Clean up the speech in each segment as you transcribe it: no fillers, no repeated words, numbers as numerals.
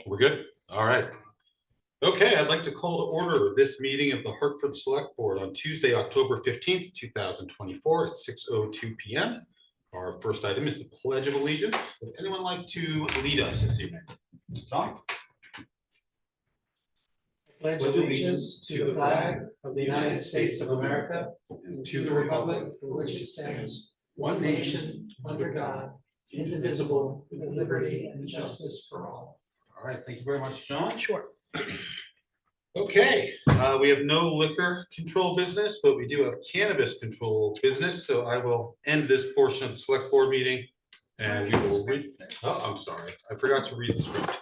We're good? All right. Okay, I'd like to call to order this meeting of the Hartford Selectboard on Tuesday, October 15th, 2024 at 6:02 p.m. Our first item is the Pledge of Allegiance. Would anyone like to lead us this evening? John? Pledge allegiance to the flag of the United States of America and to the republic for which it stands, one nation, under God, indivisible, with liberty and justice for all. All right, thank you very much, John. Sure. Okay, we have no liquor control business, but we do have cannabis control business. So I will end this portion of the select board meeting and we will read. Oh, I'm sorry. I forgot to read the script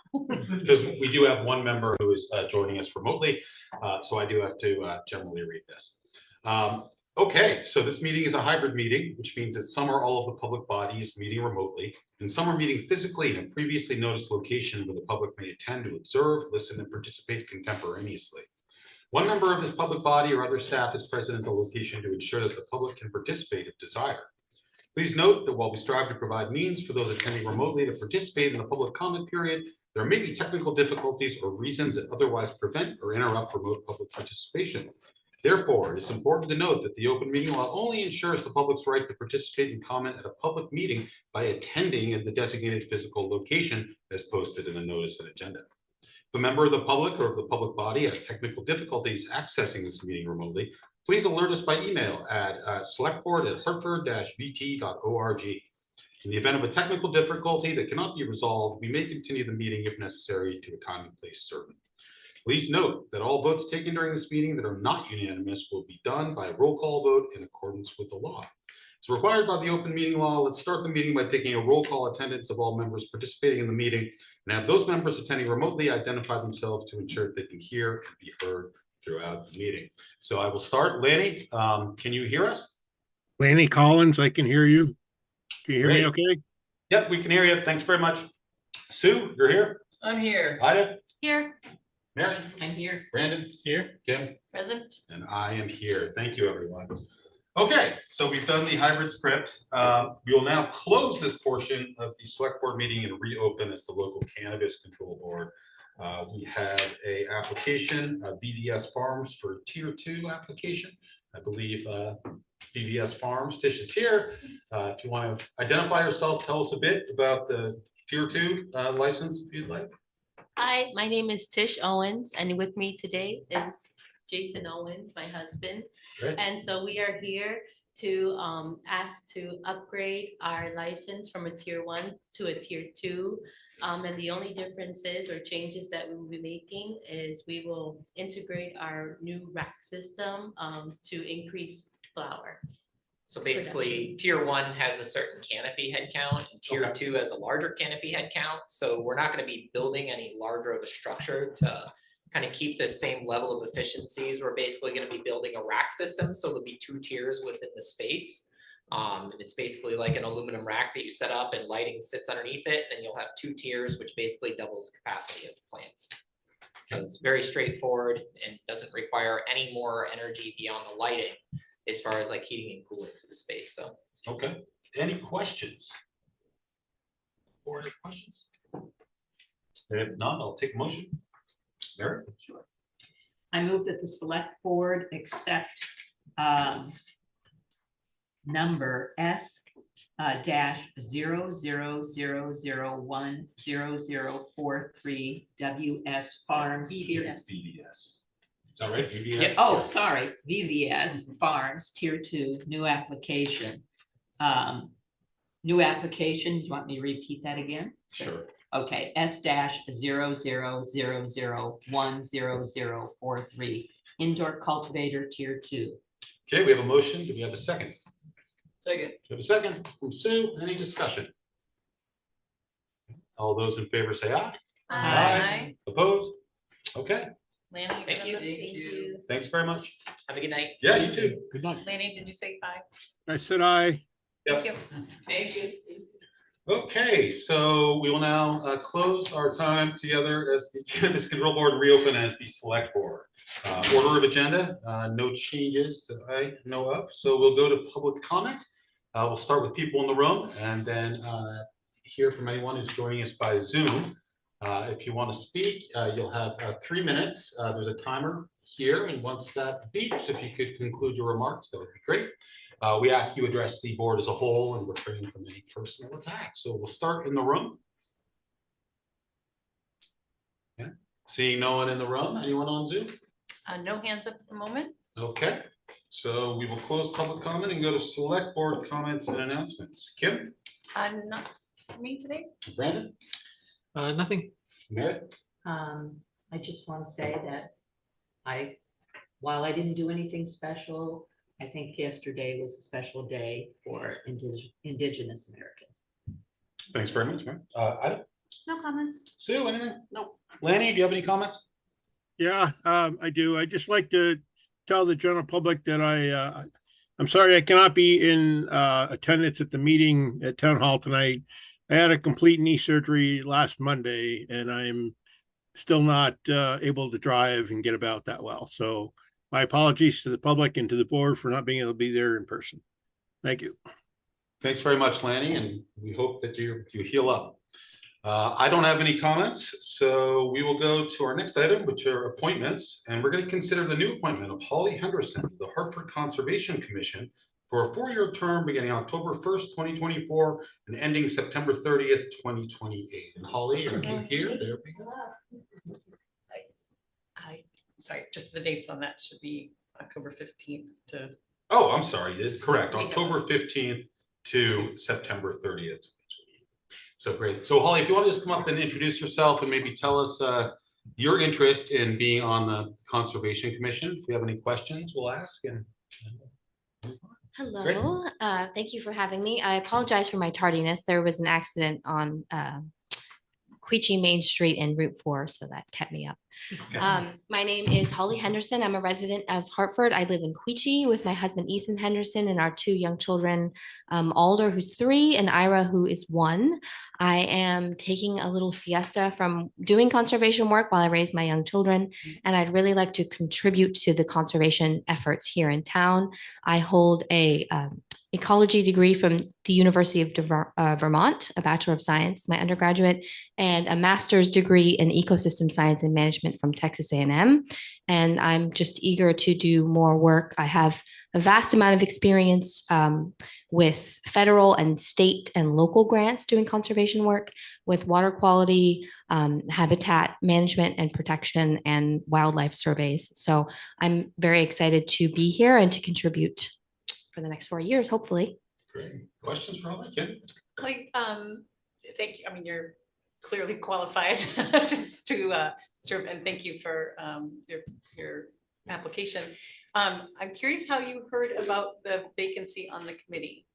because we do have one member who is joining us remotely. So I do have to generally read this. Okay, so this meeting is a hybrid meeting, which means that some or all of the public bodies meeting remotely, and some are meeting physically in a previously noticed location where the public may attend to observe, listen, and participate contemporaneously. One member of this public body or other staff is present at the location to ensure that the public can participate if desired. Please note that while we strive to provide means for those attending remotely to participate in the public comment period, there may be technical difficulties or reasons that otherwise prevent or interrupt remote public participation. Therefore, it is important to note that the open meeting law only ensures the public's right to participate and comment at a public meeting by attending at the designated physical location as posted in the notice and agenda. If a member of the public or of the public body has technical difficulties accessing this meeting remotely, please alert us by email at selectboard@hartford-vt.org. In the event of a technical difficulty that cannot be resolved, we may continue the meeting if necessary to a time and place certain. Please note that all votes taken during this meeting that are not unanimous will be done by a roll call vote in accordance with the law. As required by the open meeting law, let's start the meeting by taking a roll call attendance of all members participating in the meeting and have those members attending remotely identify themselves to ensure that they can hear and be heard throughout the meeting. So I will start. Lanny, can you hear us? Lanny Collins, I can hear you. Can you hear me okay? Yep, we can hear you. Thanks very much. Sue, you're here? I'm here. Ida? Here. Mary? I'm here. Brandon? Here. Kim? Present. And I am here. Thank you, everyone. Okay, so we've done the hybrid script. We will now close this portion of the select board meeting and reopen as the local cannabis control board. We have a application, VVS Farms for tier 2 application. I believe VVS Farms, Tish is here. If you want to identify yourself, tell us a bit about the tier 2 license if you'd like. Hi, my name is Tish Owens, and with me today is Jason Owens, my husband. Great. And so we are here to ask to upgrade our license from a tier 1 to a tier 2. And the only differences or changes that we will be making is we will integrate our new rack system to increase flower. So basically, tier 1 has a certain canopy head count, and tier 2 has a larger canopy head count. So we're not going to be building any larger of a structure to kind of keep the same level of efficiencies. We're basically going to be building a rack system, so there'll be 2 tiers within the space. And it's basically like an aluminum rack that you set up and lighting sits underneath it. Then you'll have 2 tiers, which basically doubles the capacity of plants. So it's very straightforward and doesn't require any more energy beyond the lighting as far as like heating and cooling for the space. So okay, any questions? Or any questions? If not, I'll take a motion. Mary? Sure. I move that the select board accept number S -0000100043 WS Farms tier VVS. Is that right? VVS? Yeah, oh, sorry, VVS Farms tier 2 new application. New application. Do you want me to repeat that again? Sure. Okay, S-0000100043 indoor cultivator tier 2. Okay, we have a motion. Do we have a second? Second. We have a second from Sue. Any discussion? All those in favor say aye. Aye. Opposed? Okay. Lanny, Thank you. Thank you. Thanks very much. have a good night. Yeah, you too. Good night. Lanny, did you say bye? I said aye. Yep. Thank you. Thank you. Okay, so we will now close our time together as the Cannabis Control Board, reopen as the Select Board. Order of agenda, no changes that I know of. So we'll go to public comment. We'll start with people in the room and then hear from anyone who's joining us by Zoom. If you want to speak, you'll have 3 minutes. There's a timer here, and once that beeps, if you could conclude your remarks, that would be great. We ask you address the board as a whole and refrain from any personal attacks. So we'll start in the room. Okay. Seeing no one in the room, anyone on Zoom? No hands up at the moment. Okay, so we will close public comment and go to select board comments and announcements. Kim? Not for me today. Brandon? Nothing. Merritt? I just want to say that while I didn't do anything special, I think yesterday was a special day for Indigenous Americans. Thanks very much, man. Ida? No comments. Sue, anything? No. Lanny, do you have any comments? Yeah, I do. I just like to tell the general public that I'm sorry I cannot be in attendance at the meeting at Town Hall tonight. I had a complete knee surgery last Monday, and I'm still not able to drive and get about that well. So my apologies to the public and to the board for not being able to be there in person. Thank you. Thanks very much, Lanny, and we hope that you heal up. I don't have any comments, so we will go to our next item, which are appointments, and we're going to consider the new appointment of Holly Henderson, the Hartford Conservation Commission, for a 4-year term beginning October 1st, 2024, and ending September 30th, 2028. And Holly, are you here? There we go. Sorry, just the dates on that should be October 15th to. Oh, I'm sorry. It's correct. October 15th to September 30th. So great. So Holly, if you want to just come up and introduce yourself and maybe tell us your interest in being on the Conservation Commission. If we have any questions, we'll ask. And hello, thank you for having me. I apologize for my tardiness. There was an accident on Queechee Main Street and Route 4, so that kept me up. My name is Holly Henderson. I'm a resident of Hartford. I live in Queechee with my husband Ethan Henderson and our 2 young children, Alder, who's 3, and Ira, who is 1. I am taking a little siesta from doing conservation work while I raise my young children, and I'd really like to contribute to the conservation efforts here in town. I hold a ecology degree from the University of Vermont, a Bachelor of Science, my undergraduate, and a master's degree in ecosystem science and management from Texas A&M. And I'm just eager to do more work. I have a vast amount of experience with federal and state and local grants doing conservation work with water quality, habitat management and protection, and wildlife surveys. So I'm very excited to be here and to contribute for the next 4 years, hopefully. great. Questions for Holly? Kim? Like, thank you. I mean, you're clearly qualified just to serve, and thank you for your application. I'm curious how you heard about the vacancy on the committee.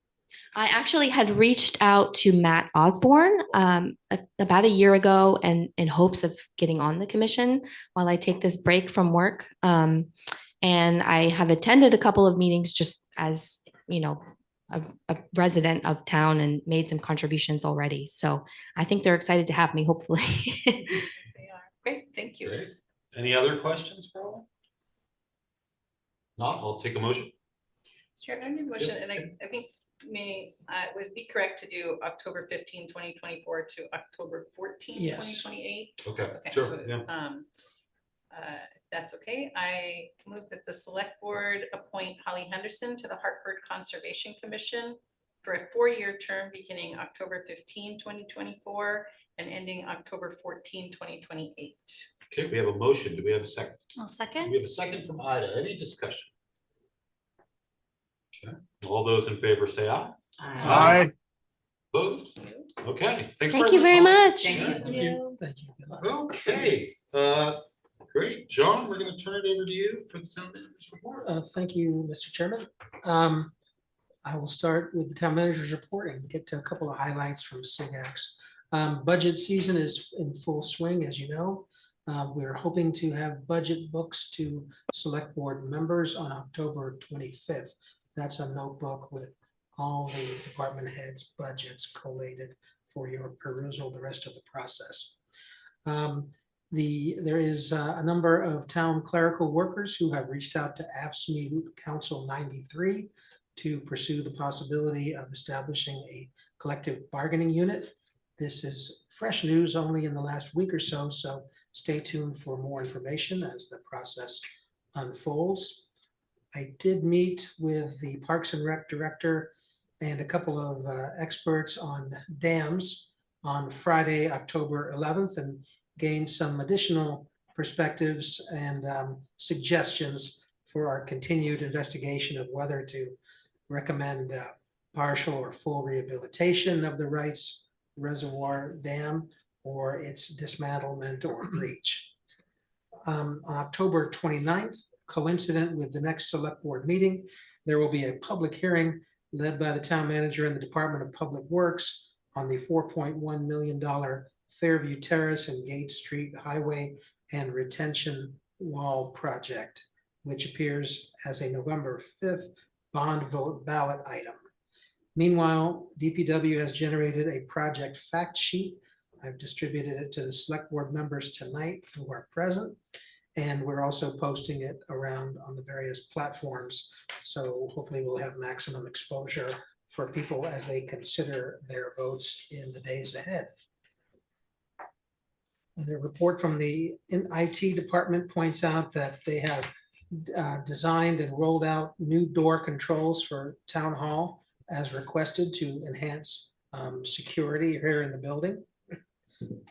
I actually had reached out to Matt Osborne about a year ago, and in hopes of getting on the commission while I take this break from work. And I have attended a couple of meetings just as, you know, a resident of town and made some contributions already. So I think they're excited to have me, hopefully. They are. Great, thank you. Great. Any other questions for Holly? Not, I'll take a motion. Sure, I need a motion, and I think would be correct to do October 15, 2024 to October 14, Yes. 2028. Okay, Okay, sure. so, Yeah. That's okay. I move that the select board appoint Holly Henderson to the Hartford Conservation Commission for a 4-year term beginning October 15, 2024 and ending October 14, 2028. Okay, we have a motion. Do we have a second? I'll second. We have a second from Ida. Any discussion? Okay. All those in favor say aye. Aye. Opposed? Okay. Thanks Thank you very Holly. much. Thank you. Thank you. Good luck. Okay, great. John, we're gonna turn it over to you for the town manager's report. Thank you, Mr. Chairman. I will start with the town manager's report and get to a couple of highlights from SIGAX. Budget season is in full swing, as you know. We're hoping to have budget books to select board members on October 25th. That's a notebook with all the department heads' budgets collated for your perusal the rest of the process. There is a number of town clerical workers who have reached out to AFSCME Council 93 to pursue the possibility of establishing a collective bargaining unit. This is fresh news only in the last week or so, so stay tuned for more information as the process unfolds. I did meet with the Parks and Rec director and a couple of experts on dams on Friday, October 11th, and gained some additional perspectives and suggestions for our continued investigation of whether to recommend partial or full rehabilitation of the Wrights Reservoir Dam or its dismantlement or breach. On October 29th, coincident with the next select board meeting, there will be a public hearing led by the town manager and the Department of Public Works on the $4.1 million Fairview Terrace and Gate Street Highway and Retention Wall project, which appears as a November 5th bond vote ballot item. Meanwhile, DPW has generated a project fact sheet. I've distributed it to the select board members tonight who are present, and we're also posting it around on the various platforms. So hopefully we'll have maximum exposure for people as they consider their votes in the days ahead. And a report from the IT department points out that they have designed and rolled out new door controls for town hall as requested to enhance security here in the building.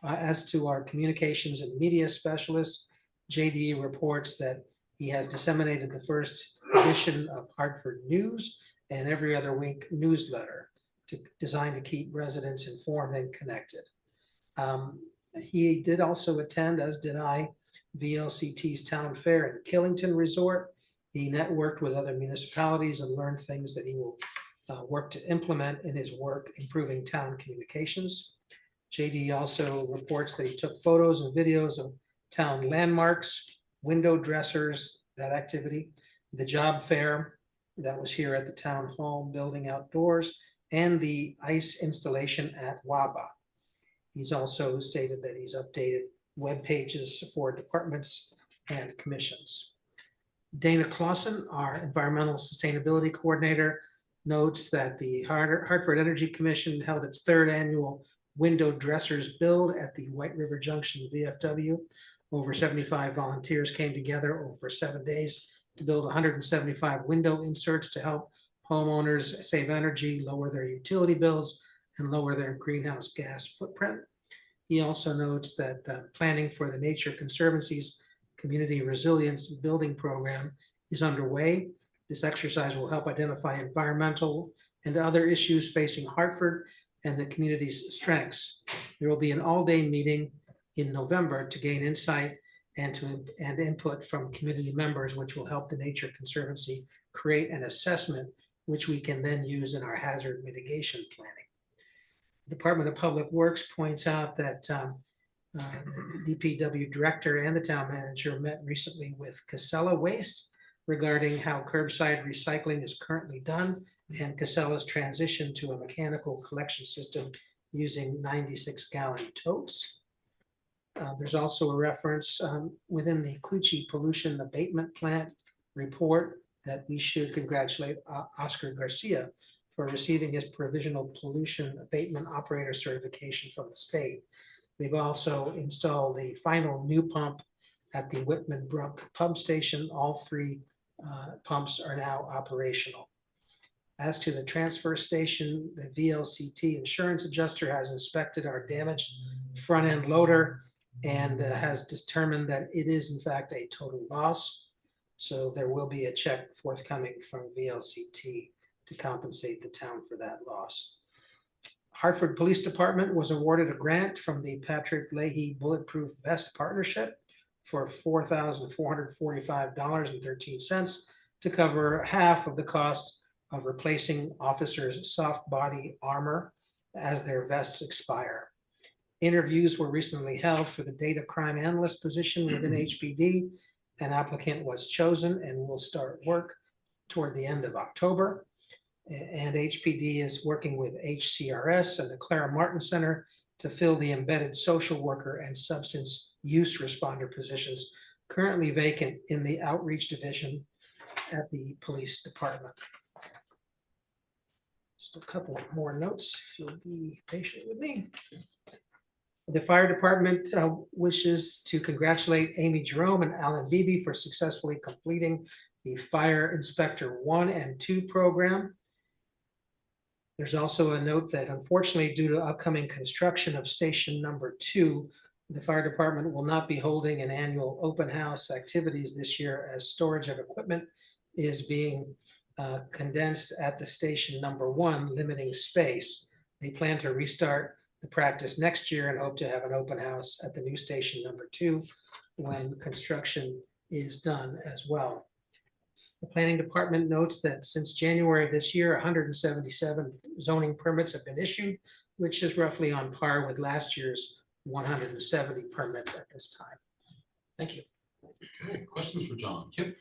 As to our communications and media specialist, JD reports that he has disseminated the first edition of Hartford News and every other week newsletter designed to keep residents informed and connected. He did also attend, as did I, VLCT's Town Fair in Killington Resort. He networked with other municipalities and learned things that he will work to implement in his work improving town communications. JD also reports that he took photos and videos of town landmarks, window dressers, that activity, the job fair that was here at the town hall building outdoors, and the ice installation at WABA. He's also stated that he's updated web pages for departments and commissions. Dana Clausen, our environmental sustainability coordinator, notes that the Hartford Energy Commission held its third annual window dressers build at the White River Junction VFW. Over 75 volunteers came together over 7 days to build 175 window inserts to help homeowners save energy, lower their utility bills, and lower their greenhouse gas footprint. He also notes that planning for the Nature Conservancy's Community Resilience Building Program is underway. This exercise will help identify environmental and other issues facing Hartford and the community's strengths. There will be an all-day meeting in November to gain insight and input from community members, which will help the Nature Conservancy create an assessment which we can then use in our hazard mitigation planning. The Department of Public Works points out that the DPW director and the town manager met recently with Casella Waste regarding how curbside recycling is currently done and Casella's transition to a mechanical collection system using 96-gallon totes. There's also a reference within the Quechee Pollution Abatement Plant report that we should congratulate Oscar Garcia for receiving his provisional pollution abatement operator certification from the state. They've also installed the final new pump at the Whitman Brook pump station. All three pumps are now operational. As to the transfer station, the VLCT insurance adjuster has inspected our damaged front end loader and has determined that it is in fact a total loss. So there will be a check forthcoming from VLCT to compensate the town for that loss. Hartford Police Department was awarded a grant from the Patrick Leahy Bulletproof Vest Partnership for $4,445.13 to cover half of the cost of replacing officers' soft body armor as their vests expire. Interviews were recently held for the data crime analyst position within HPD. An applicant was chosen and will start work toward the end of October. And HPD is working with HCRS and the Clara Martin Center to fill the embedded social worker and substance use responder positions currently vacant in the outreach division at the police department. Just a couple more notes, if you'll be patient with me. The fire department wishes to congratulate Amy Jerome and Alan Beebe for successfully completing the Fire Inspector 1 and 2 program. There's also a note that unfortunately, due to upcoming construction of station number 2, the fire department will not be holding an annual open house activities this year as storage of equipment is being condensed at the station number 1, limiting space. They plan to restart the practice next year and hope to have an open house at the new station number 2 when construction is done as well. The planning department notes that since January of this year, 177 zoning permits have been issued, which is roughly on par with last year's 170 permits at this time. Thank you. Okay, questions for John? Kip?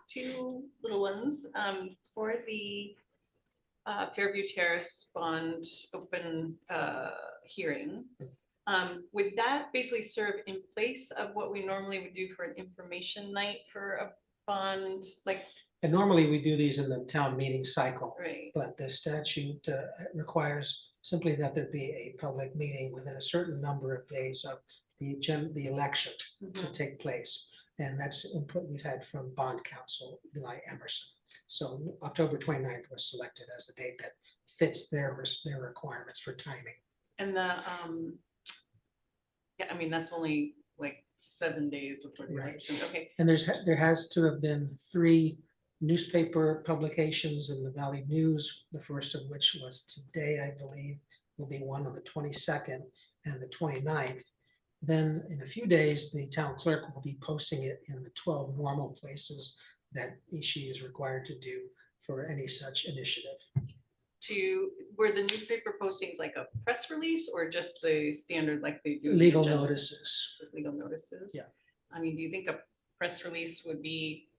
Two little ones, for the Fairview Terrace bond open hearing. Would that basically serve in place of what we normally would do for an information night for a bond, like? And normally we do these in the town meeting cycle, Right. but the statute requires simply that there be a public meeting within a certain number of days of the election to take place. And that's input we've had from bond counsel Eli Emerson. So October 29th was selected as the date that fits their requirements for timing. And the, yeah, I mean, that's only like 7 days before the Right. election, okay. And there has to have been 3 newspaper publications in the Valley News, the first of which was today, I believe, will be one on the 22nd and the 29th. Then in a few days, the town clerk will be posting it in the 12 normal places that she is required to do for any such initiative. Were the newspaper postings like a press release or just the standard like they do? Legal agenda? notices. Just legal notices? Yeah. I mean, do you think a press release would be,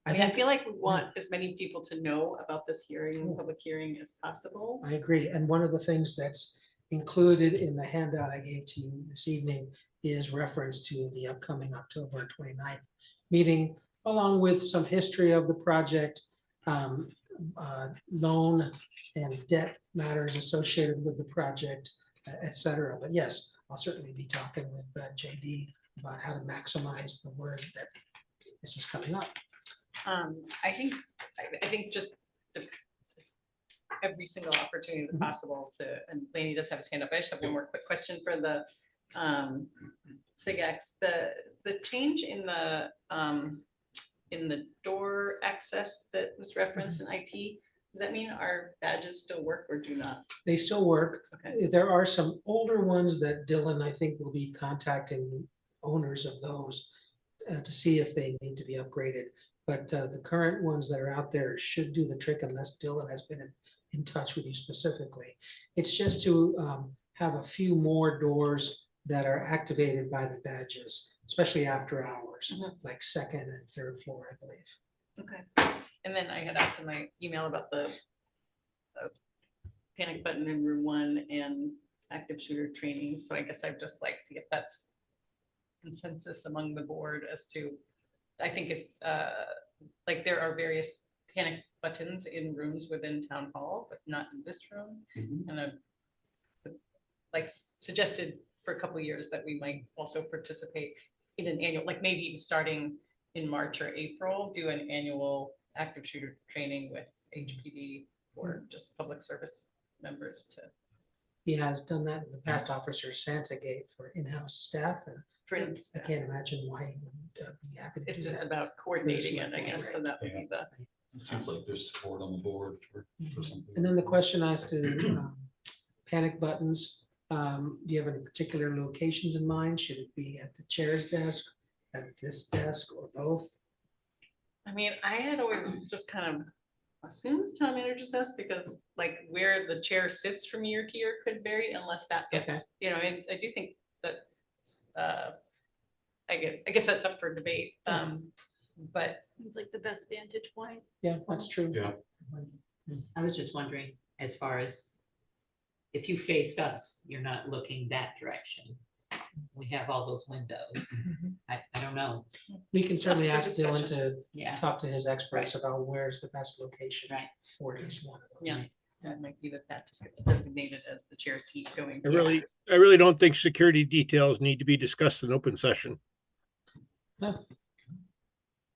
I mean, I feel like we want as many people to know about this hearing, public hearing as possible. I agree. And one of the things that's included in the handout I gave to you this evening is reference to the upcoming October 29th meeting, along with some history of the project, loan and debt matters associated with the project, et cetera. But yes, I'll certainly be talking with JD about how to maximize the word that this is coming up. I think just every single opportunity that's possible to, and Laney does have his hand up. I just have one more quick question for the SIGX. The change in the door access that was referenced in IT, does that mean our badges still work or do not? They still work. Okay. There are some older ones that Dylan, I think, will be contacting owners of those to see if they need to be upgraded. But the current ones that are out there should do the trick unless Dylan has been in touch with you specifically. It's just to have a few more doors that are activated by the badges, especially after hours, like 2nd and 3rd floor, I believe. Okay. And then I had asked in my email about the panic button in room 1 and active shooter training. So I guess I'd just like to see if that's consensus among the board as to, I think it, like there are various panic buttons in rooms within town hall, but not in this room. And I've like suggested for a couple of years that we might also participate in an annual, like maybe even starting in March or April, do an annual active shooter training with HPD or just public service members to. He has done that in the past, Officer Santagate for in-house staff, and I can't imagine why he wouldn't be happy to do It's just that. about coordinating it, I guess, so that would be the. It seems like there's support on the board for something. And then the question as to panic buttons, do you have any particular locations in mind? Should it be at the chair's desk, at this desk, or both? I mean, I had always just kind of assumed town manager's desk because like where the chair sits from year to year could vary unless that gets, Okay. you know, I do think that I guess that's up for debate. But Seems like the best vantage point. Yeah, that's true. Yeah. I was just wondering, as far as if you face us, you're not looking that direction. we have all those windows. I don't know. We can certainly Up for ask Dylan to Yeah, talk to his experts about where's the best location right. for at least one of those. Yeah. That might be that just gets designated as the chair seat going. I really don't think security details need to be discussed in open session.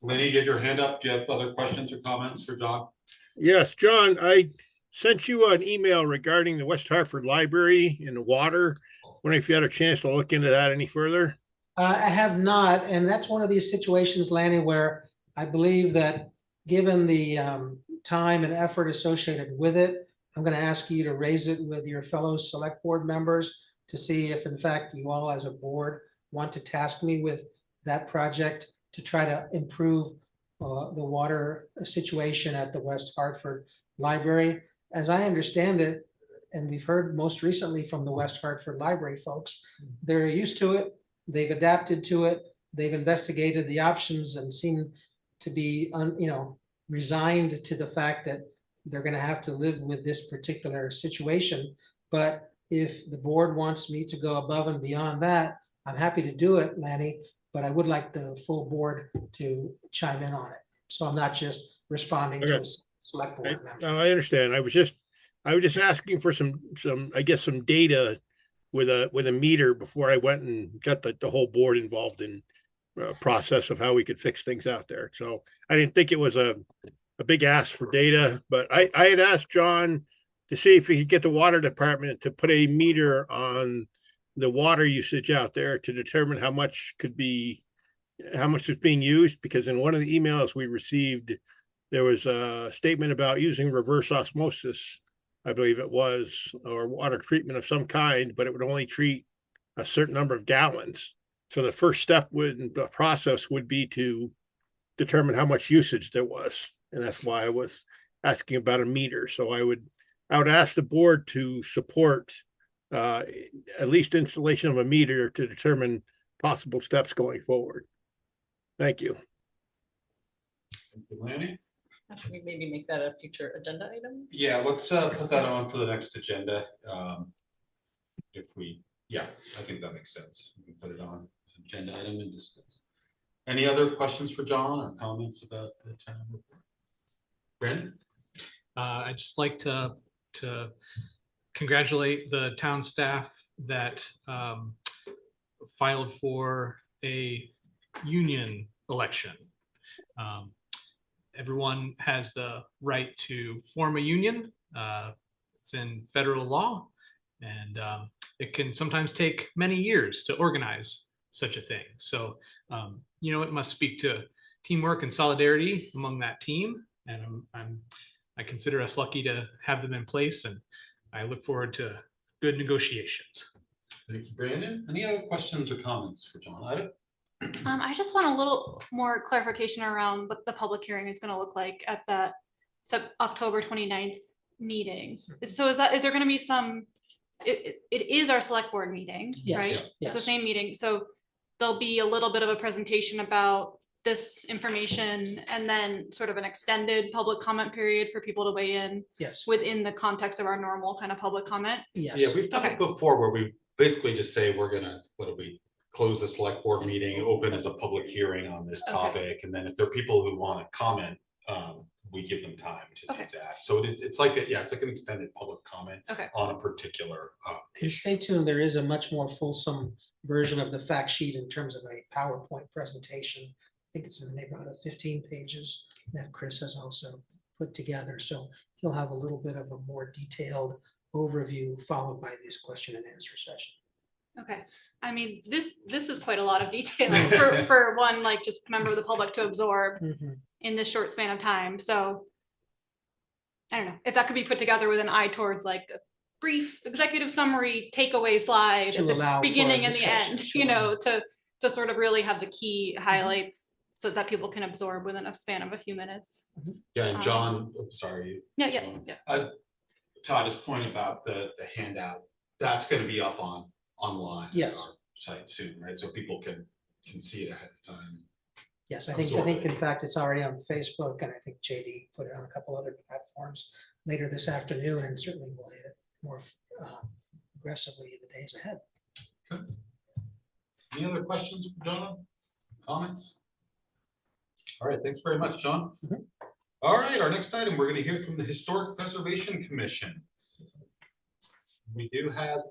Lenny, get your hand up. Do you have other questions or comments for John? Yes, John, I sent you an email regarding the West Hartford Library and the water. Wondering if you had a chance to look into that any further? I have not, and that's one of these situations, Lanny, where I believe that given the time and effort associated with it, I'm going to ask you to raise it with your fellow select board members to see if in fact you all as a board want to task me with that project to try to improve the water situation at the West Hartford Library. As I understand it, and we've heard most recently from the West Hartford Library folks, they're used to it. They've adapted to it. They've investigated the options and seem to be, resigned to the fact that they're going to have to live with this particular situation. But if the board wants me to go above and beyond that, I'm happy to do it, Lanny, but I would like the full board to chime in on it. So I'm not just responding to a select board member. No, I understand. I was just asking for some data with a meter before I went and got the whole board involved in process of how we could fix things out there. So I didn't think it was a big ask for data, but I had asked John to see if he could get the water department to put a meter on the water usage out there to determine how much is being used, because in one of the emails we received, there was a statement about using reverse osmosis, I believe it was, or water treatment of some kind, but it would only treat a certain number of gallons. So the first step in the process would be to determine how much usage there was. And that's why I was asking about a meter. So I would ask the board to support at least installation of a meter to determine possible steps going forward. Thank you. Thank you, Lanny. Should we maybe make that a future agenda item? Yeah, let's put that on for the next agenda. I think that makes sense. We can put it on as an agenda item and discuss. Any other questions for John or comments about the town report? Brandon? I'd just like to congratulate the town staff that filed for a union election. Everyone has the right to form a union. It's in federal law, and it can sometimes take many years to organize such a thing. So, it must speak to teamwork and solidarity among that team. And I consider us lucky to have them in place, and I look forward to good negotiations. Thank you, Brandon. Any other questions or comments for John? Ida? I just want a little more clarification around what the public hearing is gonna look like at the October 29th meeting. So is there gonna be it is our select board meeting, Yes, right? It's the yes. same meeting, so there'll be a little bit of a presentation about this information and then sort of an extended public comment period for people to weigh in Yes, within the context of our normal kind of public comment. yes. Yeah, we've done Okay. it before where we basically just say we're gonna, close the select board meeting, open as a public hearing on this Okay. topic, and then if there are people who want to comment, we give them time to Okay. do that. So it's like an extended public comment Okay. on a particular And stay tuned, there is a much more fulsome version of the fact sheet in terms of a PowerPoint presentation. I think it's in the neighborhood of 15 pages that Chris has also put together. So he'll have a little bit of a more detailed overview followed by this question and answer session. Okay, I mean, this is quite a lot of detail for one, like just member of the public to absorb in this short span of time, so. I don't know, if that could be put together with an eye towards like a brief executive summary takeaway slide To at the allow for beginning and the discussion, end, sure. to sort of really have the key highlights so that people can absorb within a span of a few minutes. Yeah, and John, sorry. Yeah. Todd's point about the handout, that's gonna be up online. Yes. On our site soon, right? So people can see it ahead of time. Yes, I think in fact, it's already on Facebook, and I think JD put it on a couple other platforms later this afternoon, and certainly we'll hit it more aggressively in the days ahead. Any other questions for John? Comments? All right, thanks very much, John. All right, our next item, we're going to hear from the Historic Preservation Commission. We do have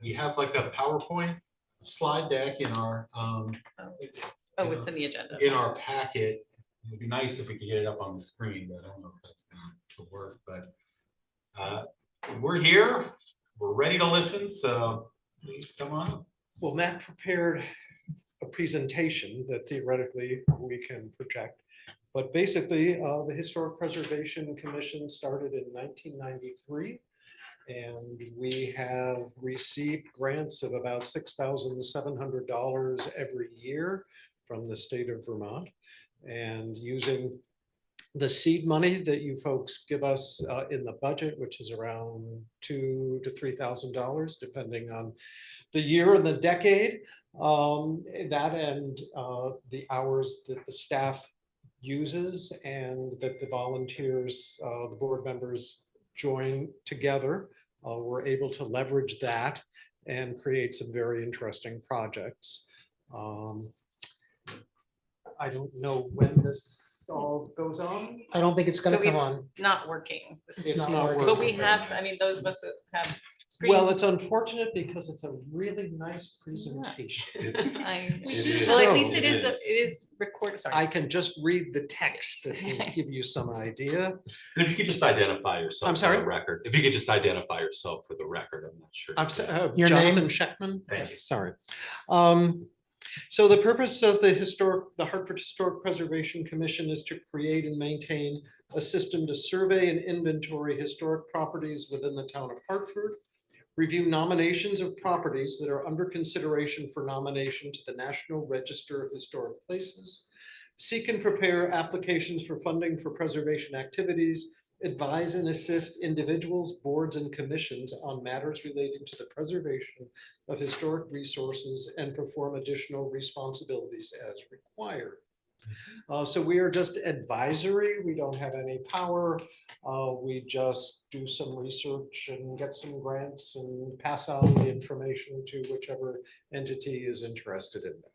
we have like a PowerPoint slide deck in our it's in the agenda. in our packet. It'd be nice if we could get it up on the screen, but I don't know if that's going to work. But we're here, we're ready to listen, so please come on. Well, Matt prepared a presentation that theoretically we can project. But basically, the Historic Preservation Commission started in 1993. And we have received grants of about $6,700 every year from the state of Vermont. And using the seed money that you folks give us in the budget, which is around $2,000 to $3,000, depending on the year and the decade, that and the hours that the staff uses and that the volunteers, the board members join together, we're able to leverage that and create some very interesting projects. I don't know when this all goes on. I don't think it's gonna So come it's on. not working. It's not working. But we have, I mean, those of us that have Well, screens. it's unfortunate because it's a really nice presentation. Well, at least it is recorded, I sorry. can just read the text and give you some idea. And if you could just identify yourself. I'm for sorry? the record. If you could just identify yourself for the record, I'm not sure. I'm Your Jonathan name? Scheckman. Thank you. Sorry. So the purpose of the Hartford Historic Preservation Commission is to create and maintain a system to survey and inventory historic properties within the town of Hartford, review nominations of properties that are under consideration for nomination to the National Register of Historic Places, seek and prepare applications for funding for preservation activities, advise and assist individuals, boards, and commissions on matters relating to the preservation of historic resources, and perform additional responsibilities as required. So we are just advisory. We don't have any power. We just do some research and get some grants and pass on the information to whichever entity is interested in that.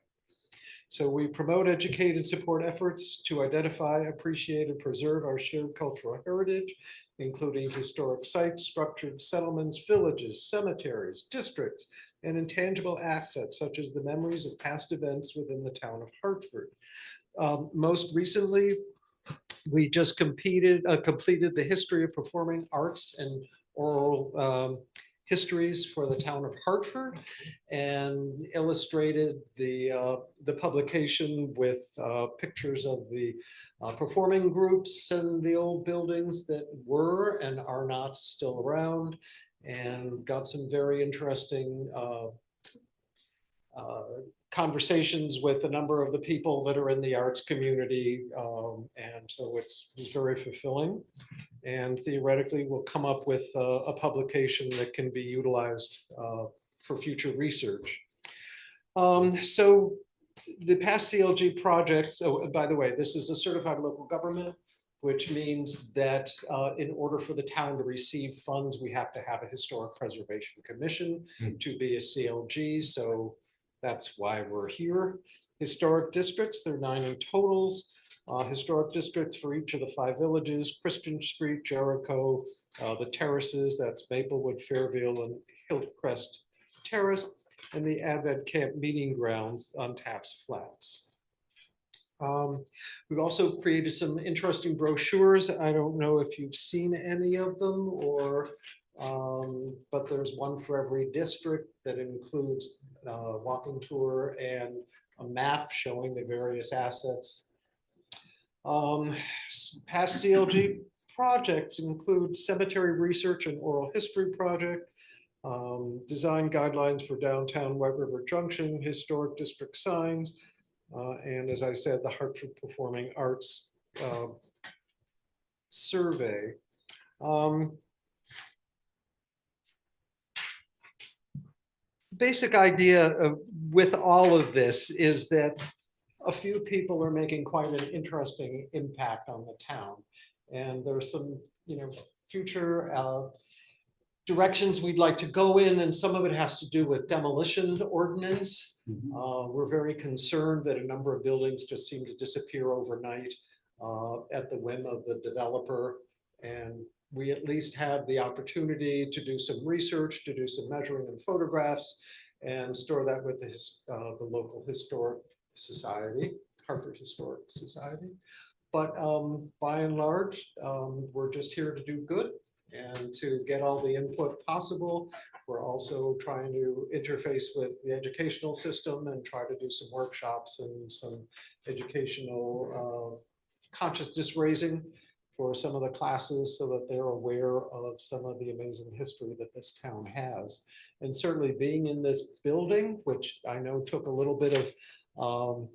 So we promote, educate, and support efforts to identify, appreciate, and preserve our shared cultural heritage, including historic sites, structured settlements, villages, cemeteries, districts, and intangible assets such as the memories of past events within the town of Hartford. Most recently, we just completed the history of performing arts and oral histories for the town of Hartford, and illustrated the publication with pictures of the performing groups and the old buildings that were and are not still around, and got some very interesting conversations with a number of the people that are in the arts community. And so it's very fulfilling. And theoretically, we'll come up with a publication that can be utilized for future research. So the past CLG project, oh, by the way, this is a certified local government, which means that in order for the town to receive funds, we have to have a historic preservation commission to be a CLG. So that's why we're here. Historic districts, there are 9 in totals. Historic districts for each of the 5 villages: Christian Street, Jericho, the terraces, that's Maplewood, Fairville, and Hillcrest Terrace, and the Advent Camp Meeting Grounds on Taft's Flats. We've also created some interesting brochures. I don't know if you've seen any of them, or but there's one for every district that includes a walking tour and a map showing the various assets. Past CLG projects include cemetery research and oral history project, design guidelines for downtown White River Junction, historic district signs, and as I said, the Hartford Performing Arts survey. Basic idea with all of this is that a few people are making quite an interesting impact on the town. And there's some, future directions we'd like to go in, and some of it has to do with demolition ordinance. We're very concerned that a number of buildings just seem to disappear overnight at the whim of the developer. And we at least have the opportunity to do some research, to do some measuring and photographs, and store that with the local historic society, Hartford Historic Society. But by and large, we're just here to do good and to get all the input possible. We're also trying to interface with the educational system and try to do some workshops and some educational consciousness raising for some of the classes so that they're aware of some of the amazing history that this town has. And certainly being in this building, which I know took a little bit of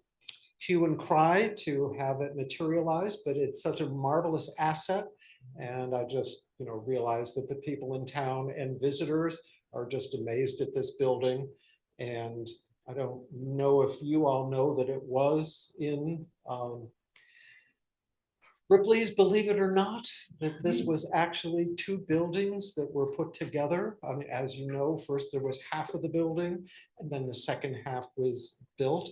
hue and cry to have it materialize, but it's such a marvelous asset. And I just, realized that the people in town and visitors are just amazed at this building. And I don't know if you all know that it was in Ripley's, believe it or not, that this was actually two buildings that were put together. I mean, as you know, first there was half of the building and then the second half was built.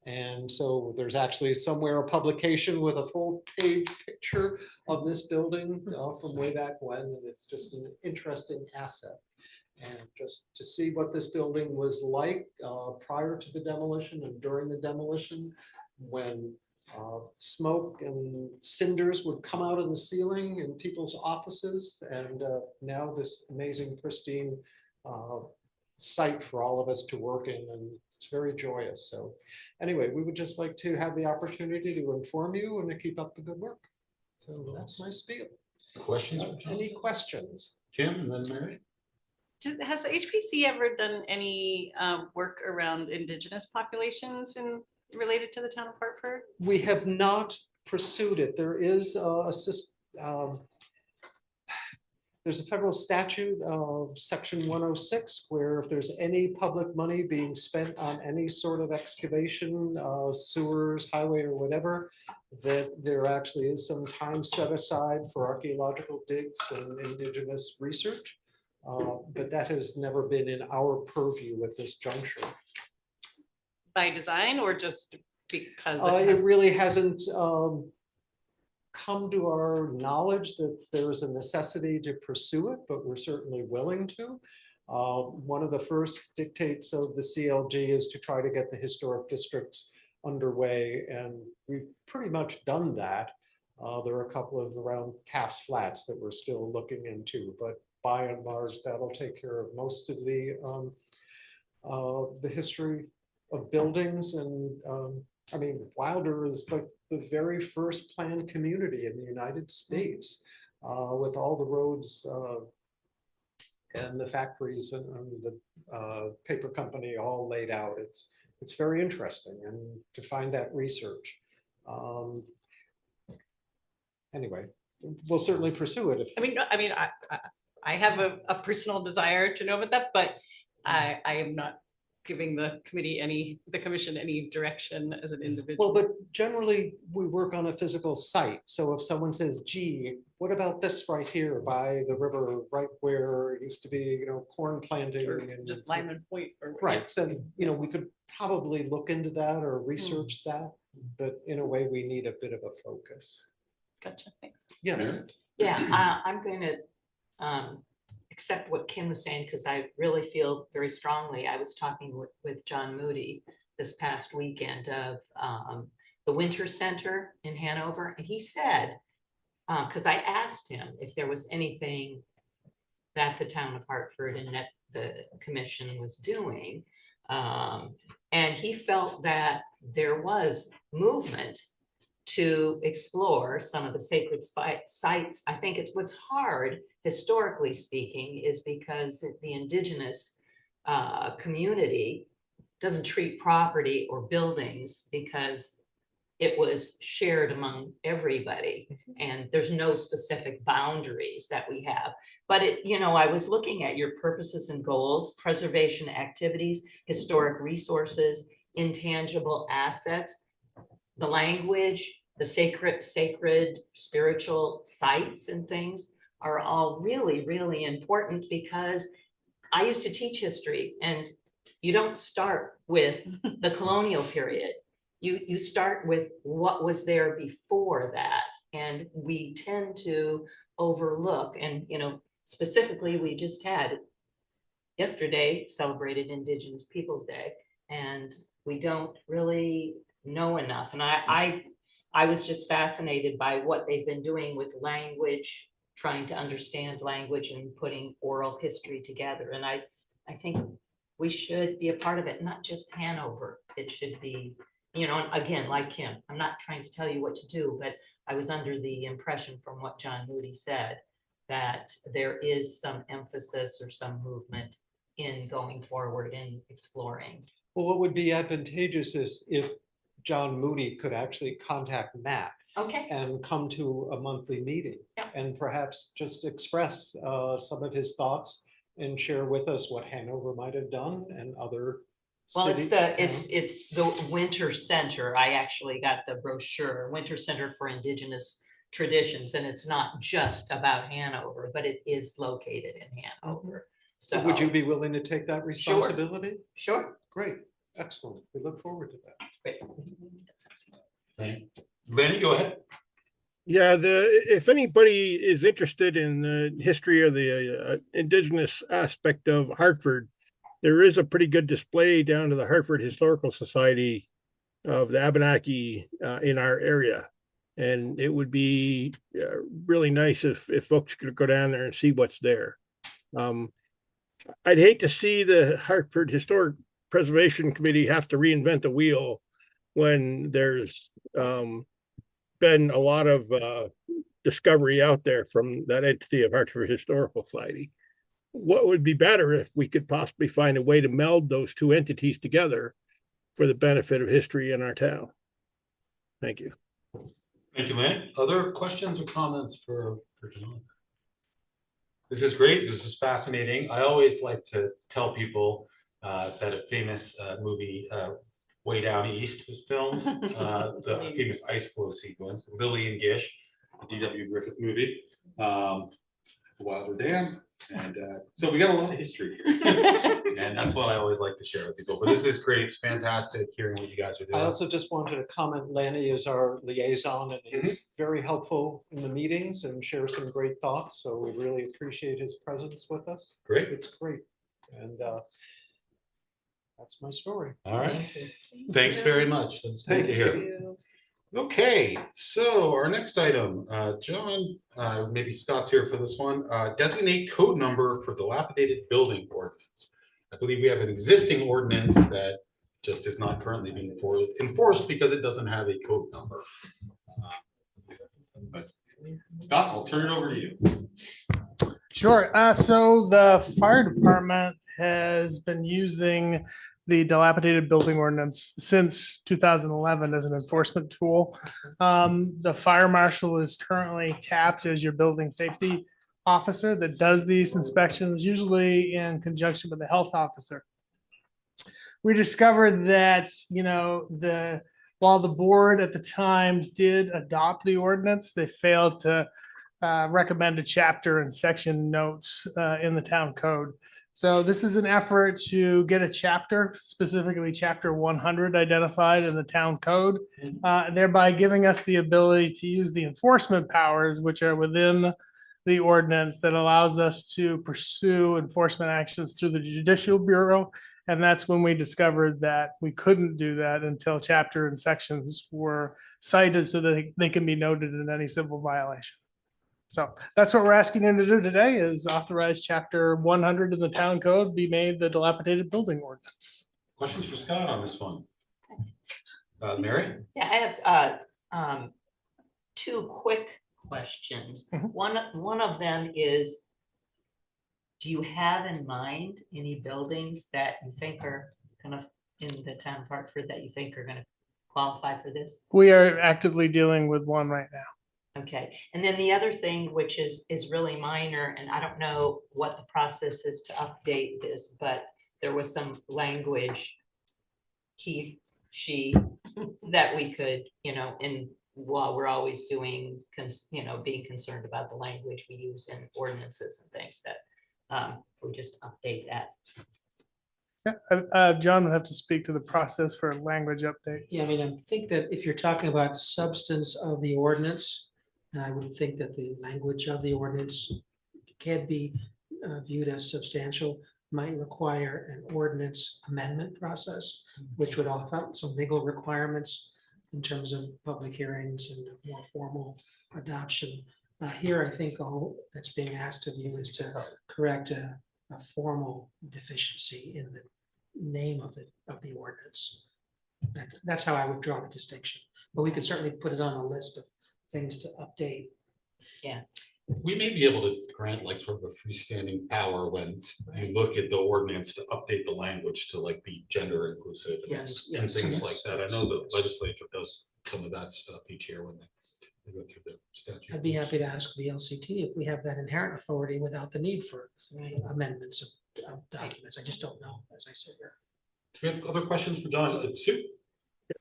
And so there's actually somewhere a publication with a full page picture of this building from way back when, and it's just an interesting asset. And just to see what this building was like prior to the demolition and during the demolition, when smoke and cinders would come out of the ceiling in people's offices, and now this amazing pristine site for all of us to work in, and it's very joyous. So anyway, we would just like to have the opportunity to inform you and to keep up the good work. So that's my spiel. Questions? Any questions? Jim and then Mary? Has the HPC ever done any work around indigenous populations related to the town of Hartford? We have not pursued it. There is there's a federal statute of section 106 where if there's any public money being spent on any sort of excavation, sewers, highway or whatever, that there actually is some time set aside for archaeological digs and indigenous research. But that has never been in our purview at this juncture. By design or just because? It really hasn't come to our knowledge that there's a necessity to pursue it, but we're certainly willing to. One of the first dictates of the CLG is to try to get the historic districts underway, and we've pretty much done that. There are a couple of around Taft's Flats that we're still looking into, but by and large, that'll take care of most of the history of buildings. And I mean, Wilder is like the very first planned community in the United States with all the roads and the factories and the paper company all laid out. It's very interesting, and to find that research. Anyway, we'll certainly pursue it. I have a personal desire to know about that, but I am not giving the commission any direction as an individual. Well, but generally we work on a physical site. So if someone says, gee, what about this right here by the river, right where it used to be, corn planting, Or and just Lyman Point or right. So, we could probably look into that or research that, but in a way we need a bit of a focus. Gotcha, thanks. Yes. Yeah, I'm going to accept what Kim was saying, because I really feel very strongly. I was talking with John Moody this past weekend of the Winter Center in Hanover, and he said, because I asked him if there was anything that the town of Hartford and that the commission was doing, and he felt that there was movement to explore some of the sacred sites. I think what's hard, historically speaking, is because the indigenous community doesn't treat property or buildings because it was shared among everybody, and there's no specific boundaries that we have. But I was looking at your purposes and goals: preservation activities, historic resources, intangible assets, the language, the sacred spiritual sites and things. are all really, really important, because I used to teach history, and you don't start with the colonial period. You start with what was there before that, and we tend to overlook. And specifically, we just had yesterday celebrated Indigenous Peoples' Day, and we don't really know enough. And I was just fascinated by what they've been doing with language, trying to understand language and putting oral history together. And I think we should be a part of it, not just Hanover. It should be, and again, like Kim, I'm not trying to tell you what to do, but I was under the impression from what John Moody said that there is some emphasis or some movement in going forward and exploring. Well, what would be advantageous is if John Moody could actually contact Matt Okay. and come to a monthly meeting, Yeah. and perhaps just express some of his thoughts and share with us what Hanover might have done and other. Well, city- it's the Winter Center. I actually got the brochure, Winter Center for Indigenous Traditions, and it's not just about Hanover, but it is located in Hanover. So Would you be willing to take that responsibility? Sure. Great, excellent. We look forward to that. Great. Lanny, go ahead. Yeah, if anybody is interested in the history of the indigenous aspect of Hartford, there is a pretty good display down to the Hartford Historical Society of the Abenaki in our area. And it would be really nice if folks could go down there and see what's there. I'd hate to see the Hartford Historic Preservation Committee have to reinvent the wheel when there's been a lot of discovery out there from that entity of Hartford Historical Society. What would be better if we could possibly find a way to meld those two entities together for the benefit of history in our town? Thank you. Thank you, Lynn. Other questions or comments for John? This is great. This is fascinating. I always like to tell people that a famous movie, Way Down East, was filmed. The famous ice flow sequence, Lillian Gish, a D.W. Griffith movie, The Wilder Dam. And so we got a lot of history here. And that's what I always like to share with people. But this is great. It's fantastic hearing what you guys are doing. I also just wanted to comment, Lanny is our liaison and Mm-hmm. is very helpful in the meetings and shares some great thoughts. So we really appreciate his presence with us. Great. It's great. And that's my story. All right. Thanks very much. That's great to Thank hear. Okay, so our next item, John, maybe Scott's here for this one. Designate code number for dilapidated building ordinance. I believe we have an existing ordinance that just is not currently being enforced because it doesn't have a code number. But Scott, I'll turn it over to you. Sure. So the fire department has been using the dilapidated building ordinance since 2011 as an enforcement tool. The fire marshal is currently tapped as your building safety officer that does these inspections, usually in conjunction with the health officer. We discovered that, while the board at the time did adopt the ordinance, they failed to recommend a chapter and section notes in the town code. So this is an effort to get a chapter, specifically chapter 100 identified in the town code, thereby giving us the ability to use the enforcement powers which are within the ordinance that allows us to pursue enforcement actions through the Judicial Bureau. And that's when we discovered that we couldn't do that until chapter and sections were cited so that they can be noted in any civil violation. So that's what we're asking him to do today, is authorize chapter 100 in the town code be made the dilapidated building ordinance. Questions for Scott on this one? Mary? Yeah, I have two quick questions. Mhm. One of them is, do you have in mind any buildings that you think are kind of in the town of Hartford that you think are going to qualify for this? We are actively dealing with one right now. Okay, and then the other thing, which is really minor, and I don't know what the process is to update this, but there was some language she that we could, and while we're always doing, being concerned about the language we use in ordinances and things, that we just update that. John would have to speak to the process for language updates. Yeah, I mean, I think that if you're talking about substance of the ordinance, I would think that the language of the ordinance can be viewed as substantial, might require an ordinance amendment process, which would offer some legal requirements in terms of public hearings and more formal adoption. Here, I think all that's being asked of you is to correct a formal deficiency in the name of the ordinance. That's how I would draw the distinction, but we could certainly put it on a list of things to update. We may be able to grant like sort of a freestanding power when you look at the ordinance to update the language to like be gender inclusive and- Yes, and yes, things yes, like that. I yes, know the yes. legislature does some of that stuff each year when they go through the statute. I'd be happy to ask the LCT if we have that inherent authority without the need for amendments of documents. I just don't know, as I said here. Do we have other questions for John? Sue?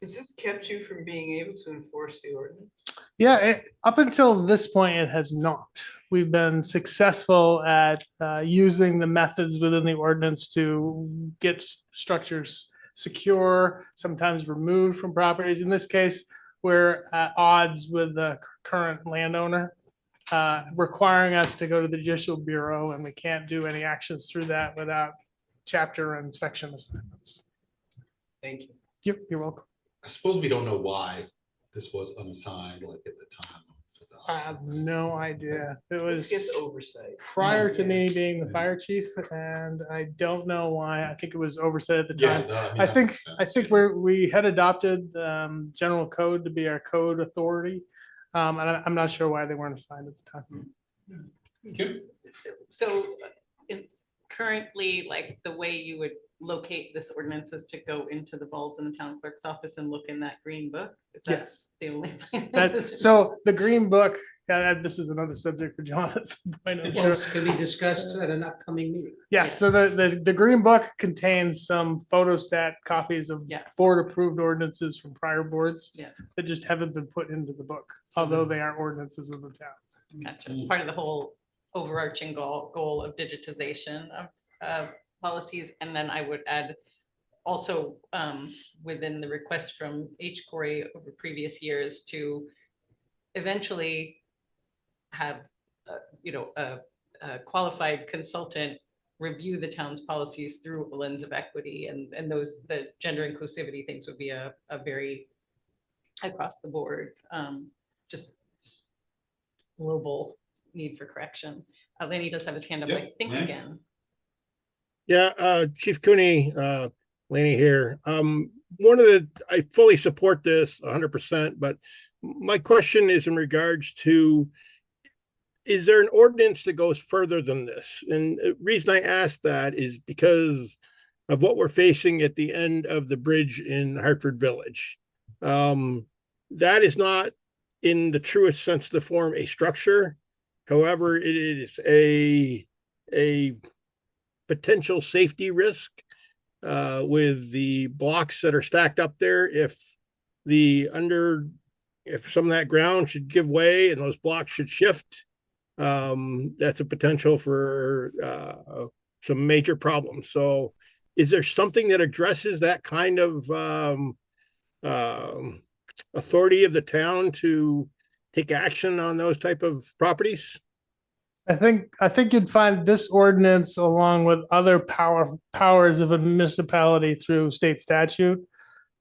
Has this kept you from being able to enforce the ordinance? Yeah, up until this point, it has not. We've been successful at using the methods within the ordinance to get structures secure, sometimes removed from properties. In this case, we're at odds with the current landowner, requiring us to go to the Judicial Bureau, and we can't do any actions through that without chapter and section assignments. Thank you. Yep, you're welcome. I suppose we don't know why this was unassigned like at the time. I have no idea. It This was gets oversight. prior to me being the fire chief, and I don't know why. I think it was oversight at the Yeah, time. no, mean, I that think makes sense. we had adopted general code to be our code authority. And I'm not sure why they weren't assigned at the time. Kim? Currently, like the way you would locate this ordinance is to go into the vault in the town clerk's office and look in that green book. Is that Yes. the only? So the green book, this is another subject for John at some point, I'm Well, sure. this could be discussed at an upcoming meeting. Yes, so the green book contains some photostat copies of Yeah. board approved ordinances from prior boards. Yeah. That just haven't been put into the book, although they are ordinances of the town. Gotcha. Part of the whole overarching goal of digitization of policies. And then I would add also within the request from H. Corey over previous years to eventually have, a qualified consultant review the town's policies through a lens of equity, and those, the gender inclusivity things would be a very across the board, just global need for correction. Lanny does have his hand up, I Yep, think, Lanny. again. Yeah, Chief Cooney, Laney here. I fully support this 100%, but my question is in regards to, is there an ordinance that goes further than this? And the reason I ask that is because of what we're facing at the end of the bridge in Hartford Village. That is not, in the truest sense of the form, a structure. However, it is a potential safety risk with the blocks that are stacked up there. If some of that ground should give way and those blocks should shift, that's a potential for some major problems. So is there something that addresses that kind of authority of the town to take action on those type of properties? I think you'd find this ordinance, along with other powers of a municipality through state statute,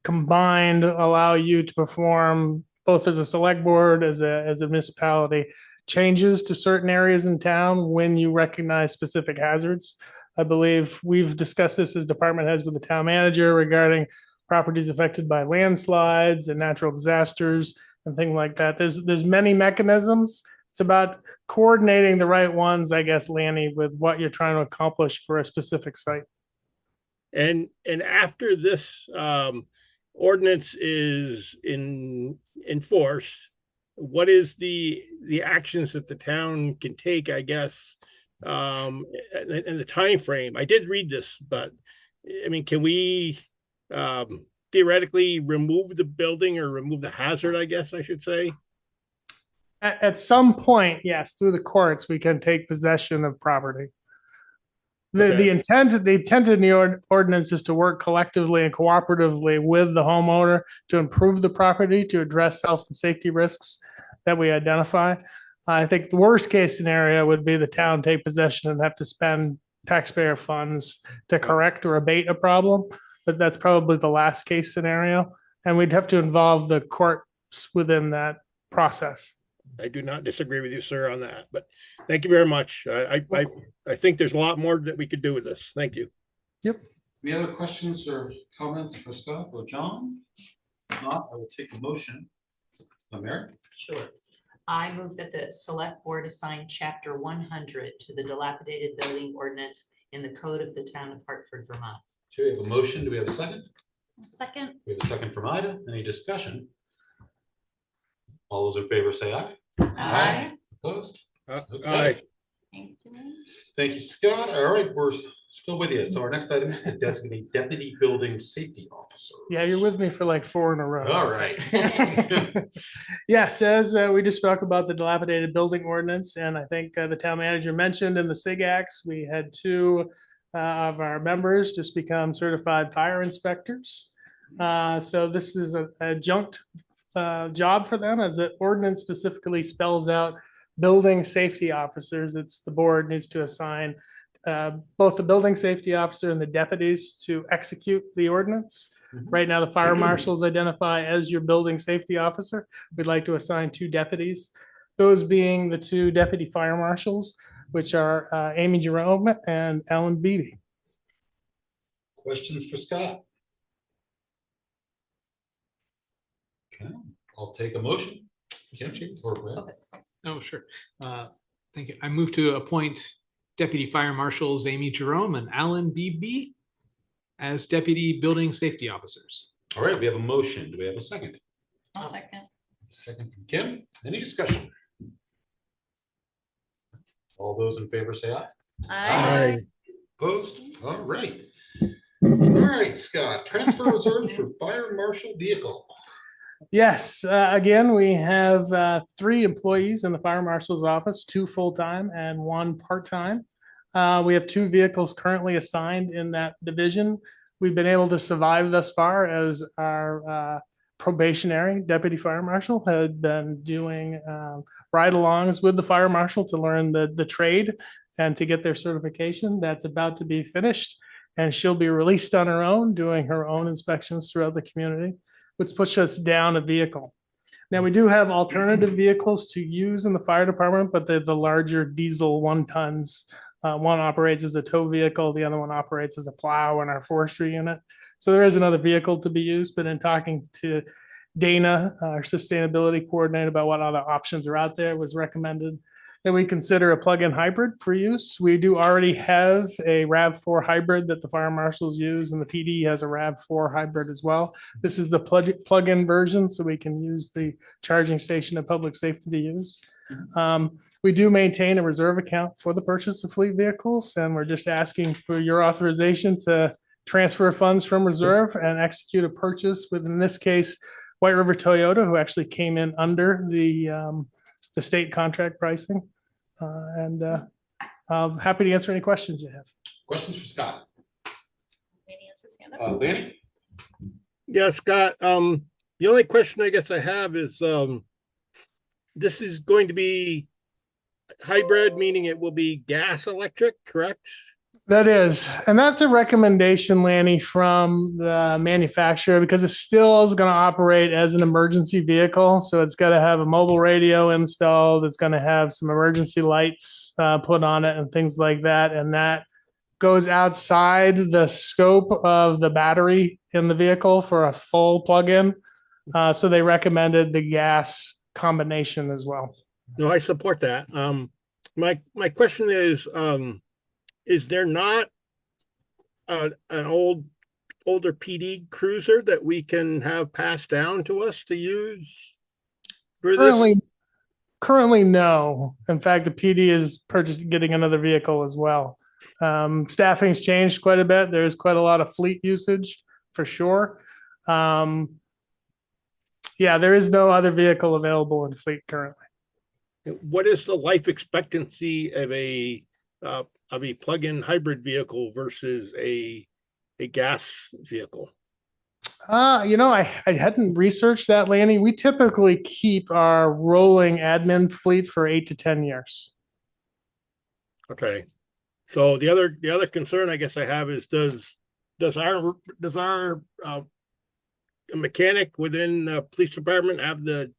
combined allow you to perform, both as a select board, as a municipality, changes to certain areas in town when you recognize specific hazards. I believe we've discussed this as department heads with the town manager regarding properties affected by landslides and natural disasters and things like that. There's many mechanisms. It's about coordinating the right ones, I guess, Lanny, with what you're trying to accomplish for a specific site. And after this ordinance is enforced, what is the actions that the town can take, I guess, and the time frame? I did read this, but I mean, can we theoretically remove the building or remove the hazard, I guess I should say? At some point, yes, through the courts, we can take possession of property. The Okay. intent of the ordinance is to work collectively and cooperatively with the homeowner to improve the property, to address health and safety risks that we identify. I think the worst case scenario would be the town take possession and have to spend taxpayer funds to correct or abate a problem, but that's probably the last case scenario. And we'd have to involve the courts within that process. I do not disagree with you, sir, on that, but thank you very much. I think there's a lot more that we could do with this. Thank you. Any other questions or comments for Scott or John? If not, I will take a motion. Mary? Sure. I move that the select board assign chapter 100 to the dilapidated building ordinance in the code of the town of Hartford, Vermont. Okay, we have a motion. Do we have a second? Second. We have a second from Ida. Any discussion? All those in favor say aye. Aye. Opposed? Aye. Okay. Thank you. Thank you, Scott. All right, we're still with you. So our next item is to designate deputy building safety officer. Yeah, you're with me for like 4 in a row. All right. Yes, as we just spoke about the dilapidated building ordinance, and I think the town manager mentioned in the SIGACs, we had 2 of our members just become certified fire inspectors. So this is an adjunct job for them, as the ordinance specifically spells out building safety officers. It's the board needs to assign both the building safety officer and the deputies to execute the ordinance. Right now, the fire marshals identify as your building safety officer. We'd like to assign 2 deputies, those being the 2 deputy fire marshals, which are Amy Jerome and Ellen Beebe. Questions for Scott? Okay, I'll take a motion. Kim, or Brad? Oh, sure. Thank you. I move to appoint Deputy Fire Marshals Amy Jerome and Alan Beebe as Deputy Building Safety Officers. All right, we have a motion. Do we have a second? I'll second. Second from Kim. Any discussion? All those in favor say aye. Aye. Opposed? All right. All right, Scott, transfer reserve for fire marshal vehicle. Yes, again, we have 3 employees in the fire marshal's office, 2 full-time and 1 part-time. We have 2 vehicles currently assigned in that division. We've been able to survive thus far as our probationary deputy fire marshal had been doing ride-alongs with the fire marshal to learn the trade and to get their certification. That's about to be finished, and she'll be released on her own, doing her own inspections throughout the community, which puts us down a vehicle. Now, we do have alternative vehicles to use in the fire department, but they're the larger diesel 1 tons. One operates as a tow vehicle, the other one operates as a plow in our forestry unit. So there is another vehicle to be used, but in talking to Dana, our sustainability coordinator, about what other options are out there, it was recommended that we consider a plug-in hybrid for use. We do already have a RAV4 hybrid that the fire marshals use, and the PD has a RAV4 hybrid as well. This is the plug-in version, so we can use the charging station of public safety to use. We do maintain a reserve account for the purchase of fleet vehicles, and we're just asking for your authorization to transfer funds from reserve and execute a purchase with, in this case, White River Toyota, who actually came in under the state contract pricing. I'm happy to answer any questions you have. Questions for Scott? Lanny has his hand up. Lanny? Yeah, Scott, the only question I guess I have is, this is going to be hybrid, meaning it will be gas electric, correct? That is, and that's a recommendation, Lanny, from the manufacturer, because it still is going to operate as an emergency vehicle. So it's got to have a mobile radio installed. It's going to have some emergency lights put on it and things like that. And that goes outside the scope of the battery in the vehicle for a full plug-in. So they recommended the gas combination as well. No, I support that. My question is there not an older PD cruiser that we can have passed down to us to use for this? Currently, no. In fact, the PD is getting another vehicle as well. Staffing's changed quite a bit. There's quite a lot of fleet usage for sure. Yeah, there is no other vehicle available in fleet currently. What is the life expectancy of a plug-in hybrid vehicle versus a gas vehicle? I hadn't researched that, Lanny. We typically keep our rolling admin fleet for 8 to 10 years. Okay. So the other concern I guess I have is does our mechanic within the police department have the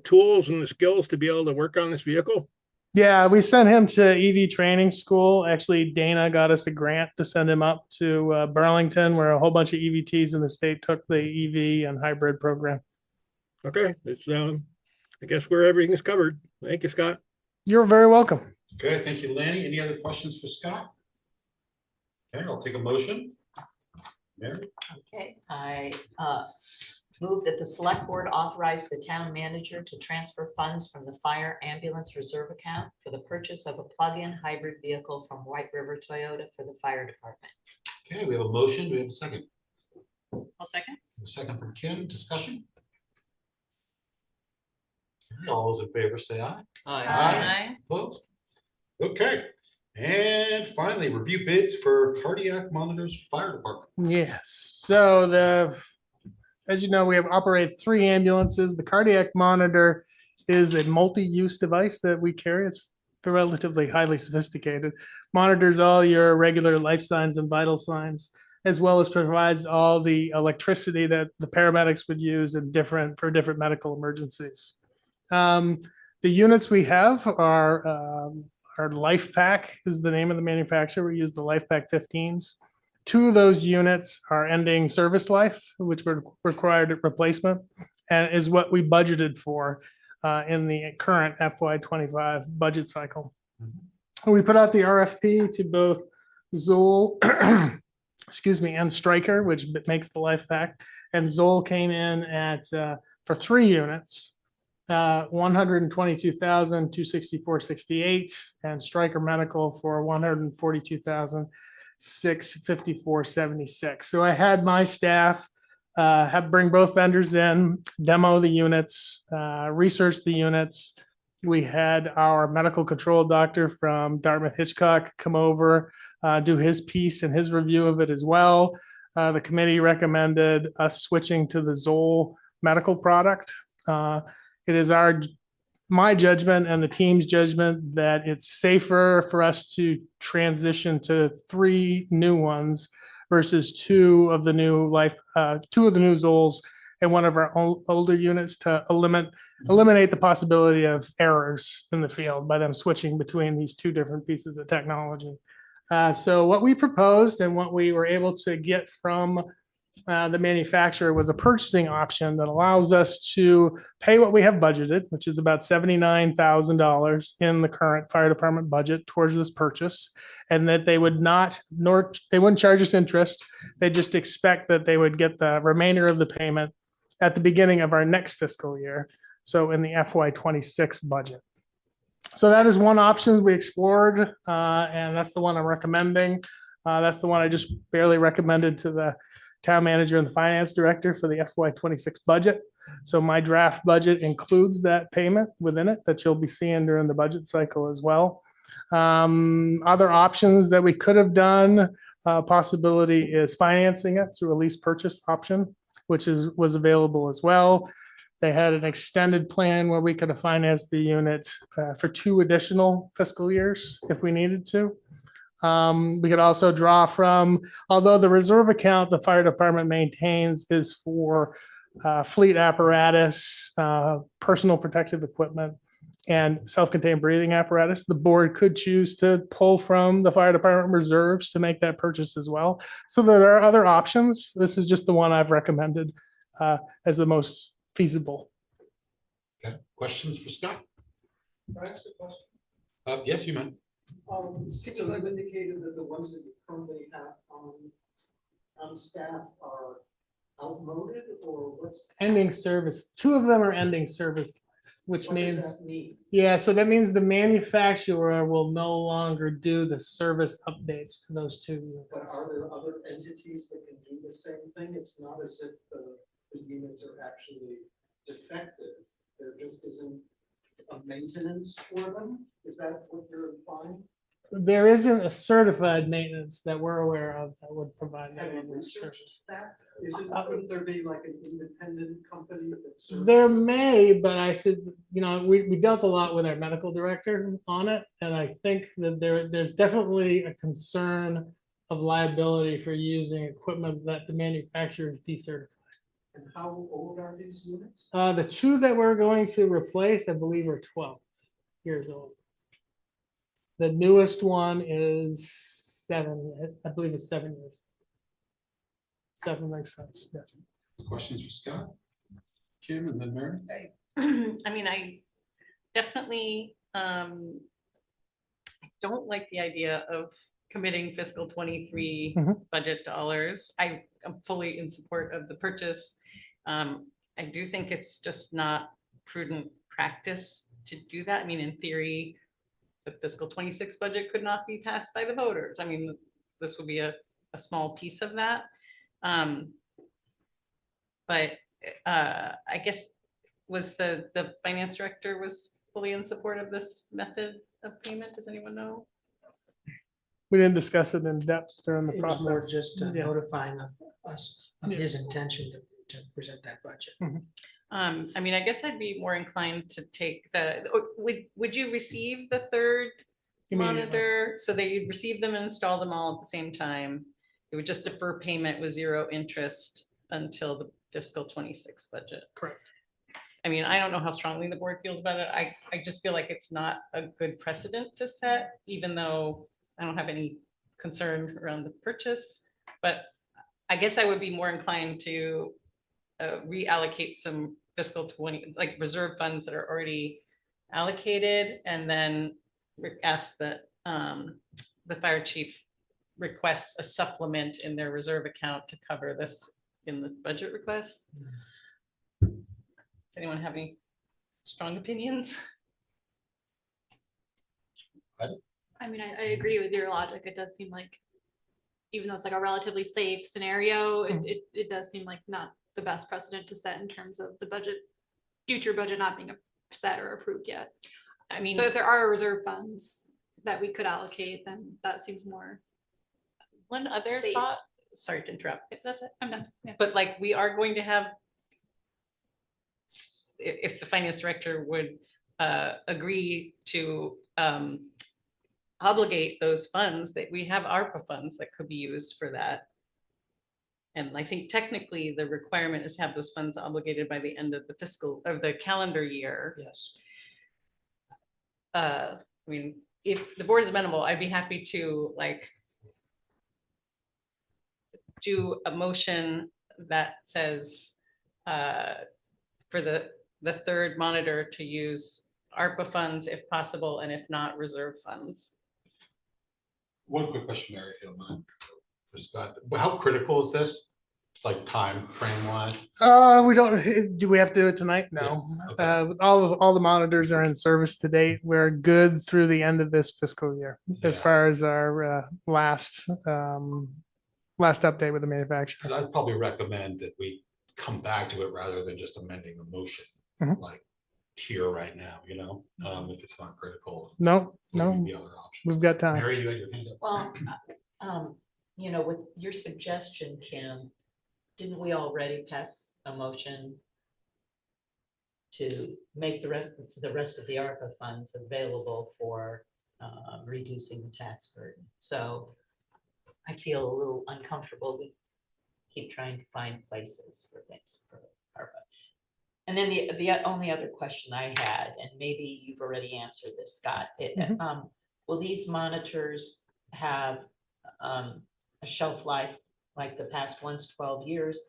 tools and the skills to be able to work on this vehicle? Yeah, we sent him to EV training school. Actually, Dana got us a grant to send him up to Burlington, where a whole bunch of EVTs in the state took the EV and hybrid program. Okay, it's I guess where everything is covered. Thank you, Scott. You're very welcome. Okay, thank you, Lanny. Any other questions for Scott? Okay, I'll take a motion. Mary? Okay, I move that the select board authorize the town manager to transfer funds from the fire ambulance reserve account for the purchase of a plug-in hybrid vehicle from White River Toyota for the fire department. Okay, we have a motion. Do we have a second? I'll second. A second from Kim. Discussion? Okay, all those in favor say aye. Aye. Opposed? Okay. And finally, review bids for cardiac monitors for fire department. Yes. So as you know, we have operated 3 ambulances. The cardiac monitor is a multi-use device that we carry. It's relatively highly sophisticated. Monitors all your regular life signs and vital signs, as well as provides all the electricity that the paramedics would use for different medical emergencies. The units we have are our Life Pack is the name of the manufacturer. We use the Life Pack 15s. 2 of those units are ending service life, which would require replacement, and is what we budgeted for in the current FY25 budget cycle. We put out the RFP to both Zoll, and Stryker, which makes the Life Pack, and Zoll came in at for 3 units, $122,264.68, and Stryker Medical for $142,654.76. So I had my staff bring both vendors in, demo the units, research the units. We had our medical control doctor from Dartmouth Hitchcock come over, do his piece and his review of it as well. The committee recommended us switching to the Zoll medical product. It is my judgment and the team's judgment that it's safer for us to transition to 3 new ones versus 2 of the new Zolls and one of our older units to eliminate the possibility of errors in the field by them switching between these 2 different pieces of technology. So what we proposed and what we were able to get from the manufacturer was a purchasing option that allows us to pay what we have budgeted, which is about $79,000 in the current fire department budget towards this purchase, and that they wouldn't charge us interest. They just expect that they would get the remainder of the payment at the beginning of our next fiscal year, so in the FY26 budget. So that is one option we explored, and that's the one I'm recommending. That's the one I just barely recommended to the town manager and the finance director for the FY26 budget. So my draft budget includes that payment within it that you'll be seeing during the budget cycle as well. Other options that we could have done, possibility is financing it through a lease purchase option, which was available as well. They had an extended plan where we could have financed the unit for 2 additional fiscal years if we needed to. We could also draw from, although the reserve account the fire department maintains is for fleet apparatus, personal protective equipment, and self-contained breathing apparatus. The board could choose to pull from the fire department reserves to make that purchase as well. So there are other options. This is just the one I've recommended as the most feasible. Okay, questions for Scott? Can I ask a question? Yes, you meant. So you've indicated that the ones that you currently have on staff are outmoded, or what's? Ending service. 2 of them are ending service, which What does means, that mean? yeah, so that means the manufacturer will no longer do the service updates to those 2 But units. are there other entities that can do the same thing? It's not as if the units are actually defective. There just isn't a maintenance for them? Is that what you're implying? There isn't a certified maintenance that we're aware of that would provide that Have you level of service. researched that? Couldn't there be like an independent company that serves? There may, but I said, we dealt a lot with our medical director on it, and I think that there's definitely a concern of liability for using equipment that the manufacturer decertified. And how old are these units? The two that we're going to replace, I believe, are 12 years old. The newest one is 7, I believe it's 7 years. 7 makes sense, yeah. Questions for Scott? Kim and then Mary? I mean, I definitely, I don't like the idea of committing fiscal 23 budget dollars. I am fully in support of the purchase. I do think it's just not prudent practice to do that. I mean, in theory, the fiscal 26 budget could not be passed by the voters. I mean, this would be a small piece of that. But I guess was the finance director was fully in support of this method of payment? Does anyone know? We didn't discuss it in depth during the It was more process. just Yeah. notifying of us of Yeah. his intention to present that budget. I mean, I guess I'd be more inclined to take would you receive the third Immediately. monitor so that you'd receive them and install them all at the same time? It would just defer payment with 0 interest until the fiscal 26 budget. Correct. I mean, I don't know how strongly the board feels about it. I just feel like it's not a good precedent to set, even though I don't have any concern around the purchase. But I guess I would be more inclined to reallocate some fiscal 20, like reserve funds that are already allocated, and then ask that the fire chief request a supplement in their reserve account to cover this in the budget request. Does anyone have any strong opinions? I mean, I agree with your logic. It does seem like, even though it's like a relatively safe scenario, it does seem like not the best precedent to set in terms of the budget, future budget not being set or approved yet. I mean, So if there are reserve funds that we could allocate, then that seems more. one other Safe. thought, sorry to interrupt, That's it. I'm done. Yeah. but like we are going to have, if the finance director would agree to obligate those funds, that we have ARPA funds that could be used for that. And I think technically the requirement is to have those funds obligated by the end of the the calendar year. Yes. I mean, if the board is amenable, I'd be happy to do a motion that says for the third monitor to use ARPA funds if possible, and if not, reserve funds. One quick question, Mary, if you don't mind, for Scott. How critical is this? Like time frame wise? We don't, do we have to do it tonight? No. Yeah, okay. All the monitors are in service to date. We're good through the end of this fiscal year, as Yeah. far as our last update with the manufacturer. Because I'd probably recommend that we come back to it rather than just amending the motion, like here right now, if it's not critical. No, maybe the other option. we've got time. Mary, you had your hand up. Well, with your suggestion, Kim, didn't we already pass a motion to make the rest of the ARPA funds available for reducing the tax burden? So I feel a little uncomfortable. We keep trying to find places for things for ARPA. And then the only other question I had, and maybe you've already answered this, Scott, will these monitors have a shelf life like the past one's 12 years,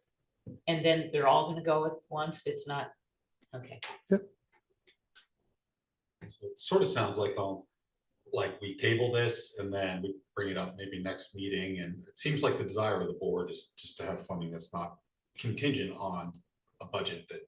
and then they're all going to go at once? It's not, okay. It sort of sounds like we table this and then we bring it up maybe next meeting, and it seems like the desire of the board is just to have funding that's not contingent on a budget that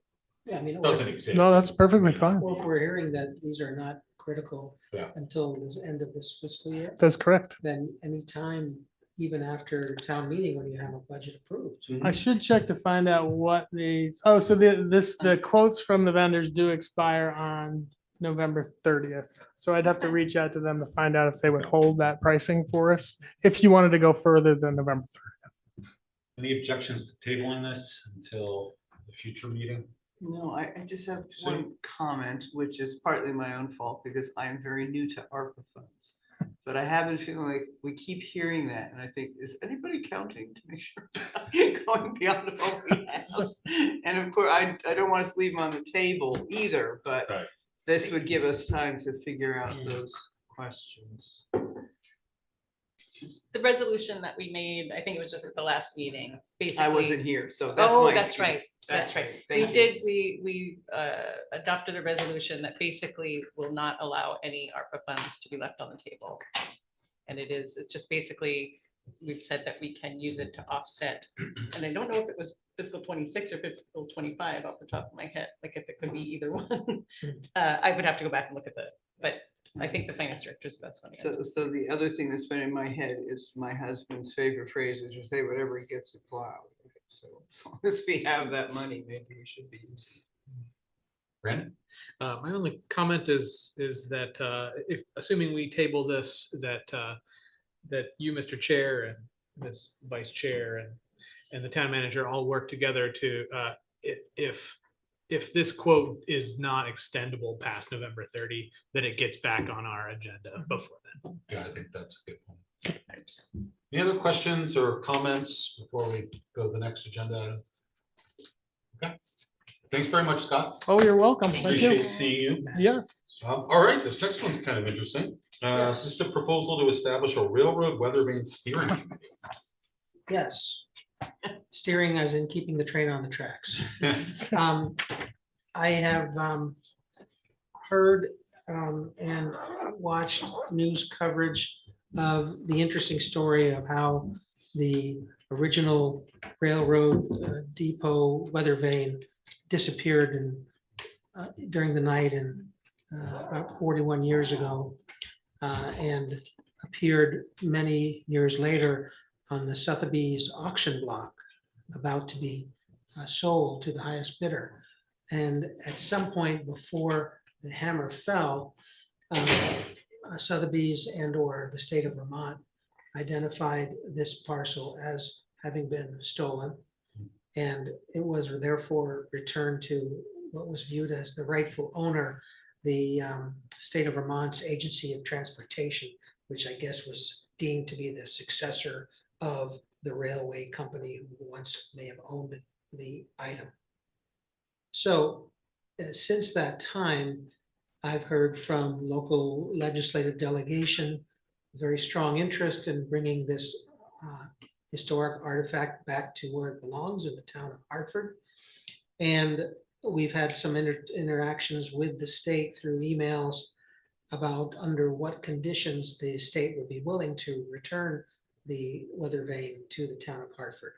Yeah, I mean. doesn't exist. No, that's perfectly fine. Well, if we're hearing that these are not critical Yeah. until the end of this fiscal year, That's correct. then any time even after town meeting when you have a budget approved. I should check to find out what these, oh, so the quotes from the vendors do expire on November 30th. So I'd have to reach out to them to find out if they would hold that pricing for us, if you wanted to go further than November 30th. Any objections to tabling this until the future meeting? No, I just have So- one comment, which is partly my own fault because I am very new to ARPA funds. But I have been feeling like we keep hearing that, and I think, is anybody counting to make sure we're not going beyond what we have? And of course, I don't want us to leave them on the table either, but Right. this would give us time to figure out those questions. The resolution that we made, I think it was just at the last meeting, basically. I wasn't here, so that's my Oh, that's right. excuse. That's right. We Thank you. did, we adopted a resolution that basically will not allow any ARPA funds to be left on the table. And it's just basically, we've said that we can use it to offset, and I don't know if it was fiscal 26 or fiscal 25 off the top of my head, like if it could be either one. I would have to go back and look at but I think the finance director is the best one. to answer. So the other thing that's been in my head is my husband's favorite phrase, which is say whatever he gets to plow. So as long as we have that money, maybe we should be using it. Brandon? My only comment is that if, assuming we table this, that you, Mr. Chair, and Ms. Vice Chair, and the town manager all work together to, if this quote is not extendable past November 30, that it gets back on our agenda before then. Yeah, I think that's a good point. Any other questions or comments before we go to the next agenda item? Okay. Thanks very much, Scott. Oh, you're welcome. Thank Appreciate you. seeing you. Yeah. All right, this next one's kind of interesting. This is a proposal to establish a railroad weathervane steering committee. Yes. Steering as in keeping the train on the tracks. I have heard and watched news coverage of the interesting story of how the original railroad depot Weathervane disappeared during the night about 41 years ago and appeared many years later on the Sotheby's auction block, about to be sold to the highest bidder. And at some point before the hammer fell, Sotheby's and/or the state of Vermont identified this parcel as having been stolen. And it was therefore returned to what was viewed as the rightful owner, the state of Vermont's Agency of Transportation, which I guess was deemed to be the successor of the railway company who once may have owned the item. So since that time, I've heard from local legislative delegation, very strong interest in bringing this historic artifact back to where it belongs in the town of Hartford. And we've had some interactions with the state through emails about under what conditions the state would be willing to return the Weathervane to the town of Hartford.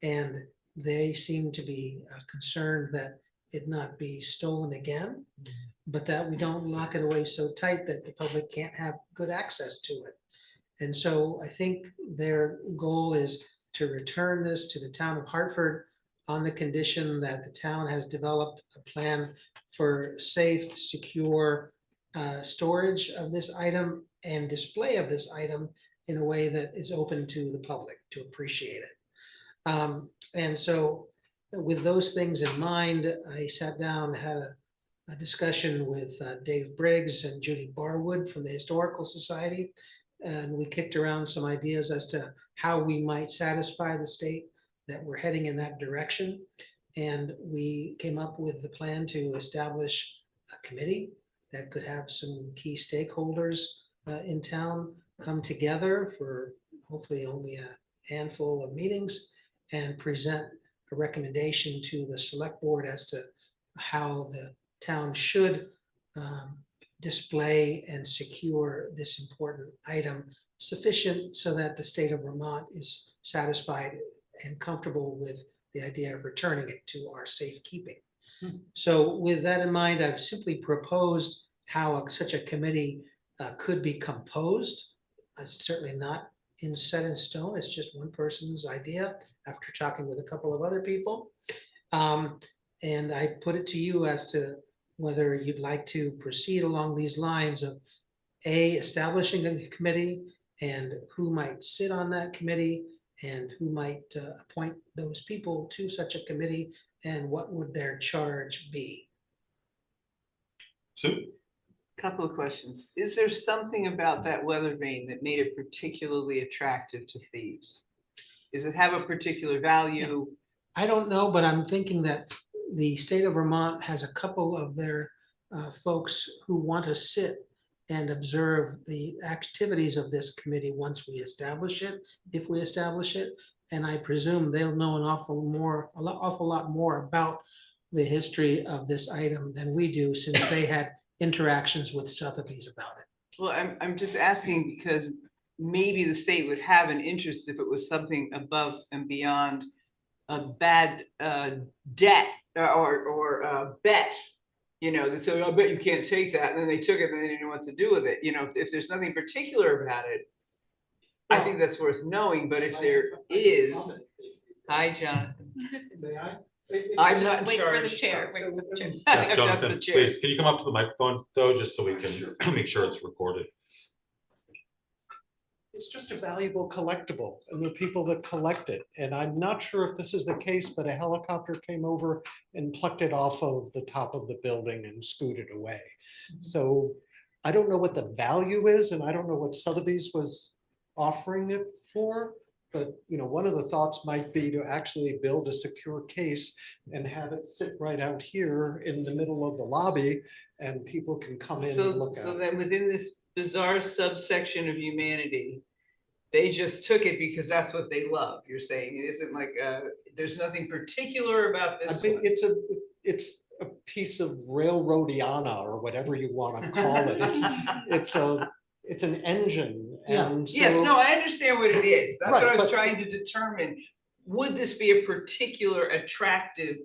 And they seem to be concerned that it not be stolen again, but that we don't lock it away so tight that the public can't have good access to it. And so I think their goal is to return this to the town of Hartford on the condition that the town has developed a plan for safe, secure storage of this item and display of this item in a way that is open to the public to appreciate it. And so with those things in mind, I sat down and had a discussion with Dave Briggs and Judy Barwood from the Historical Society. And we kicked around some ideas as to how we might satisfy the state that we're heading in that direction. And we came up with the plan to establish a committee that could have some key stakeholders in town come together for hopefully only a handful of meetings and present a recommendation to the select board as to how the town should display and secure this important item sufficient so that the state of Vermont is satisfied and comfortable with the idea of returning it to our safekeeping. So with that in mind, I've simply proposed how such a committee could be composed. It's certainly not set in stone. It's just one person's idea after talking with a couple of other people. And I put it to you as to whether you'd like to proceed along these lines of establishing a committee and who might sit on that committee and who might appoint those people to such a committee and what would their charge be? Sue? Couple of questions. Is there something about that Weathervane that made it particularly attractive to thieves? Does it have a particular value? I don't know, but I'm thinking that the state of Vermont has a couple of their folks who want to sit and observe the activities of this committee once we establish it, if we establish it. And I presume they'll know an awful lot more about the history of this item than we do, since they had interactions with Sotheby's about it. Well, I'm just asking because maybe the state would have an interest if it was something above and beyond a bad debt or bet. You know, they said, I bet you can't take that. And then they took it and they didn't know what to do with it. You know, if there's nothing particular about it, I think that's worth knowing. But if there is, hi, Jonathan. May I? I'm not in Wait for the charge. chair. Wait for the chair. I'm just Jonathan, the chair. please, can you come up to the microphone though, just so we can make sure it's recorded? It's just a valuable collectible and the people that collect it. And I'm not sure if this is the case, but a helicopter came over and plucked it off of the top of the building and scooted away. So I don't know what the value is, and I don't know what Sotheby's was offering it for. But you know, one of the thoughts might be to actually build a secure case and have it sit right out here in the middle of the lobby, and people can come in and look at So it. then within this bizarre subsection of humanity, they just took it because that's what they love. You're saying it isn't like there's nothing particular about I this think one. it's a piece of railroadiana or whatever you want to call it. It's an engine. Yeah. And so, Yes, no, I understand what it is. That's what Right, I was but- trying to determine. Would this be a particular attractive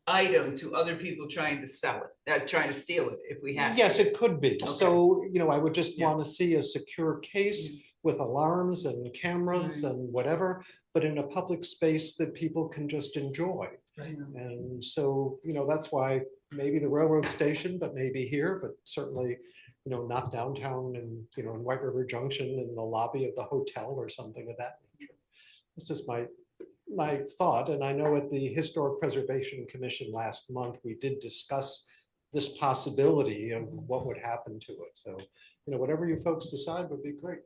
item to other people trying to sell it, trying to steal it if we had? yes, it could be. Okay. So, you know, I would just Yeah. want to see a secure case with alarms and cameras and whatever, but in a public space that people can just enjoy. Right. And so, you know, that's why maybe the railroad station, but maybe here, but certainly, you know, not downtown and, you know, in White River Junction in the lobby of the hotel or something of that nature. It's just my thought. And I know at the Historic Preservation Commission last month, we did discuss this possibility of what would happen to it. So, you know, whatever you folks decide would be great.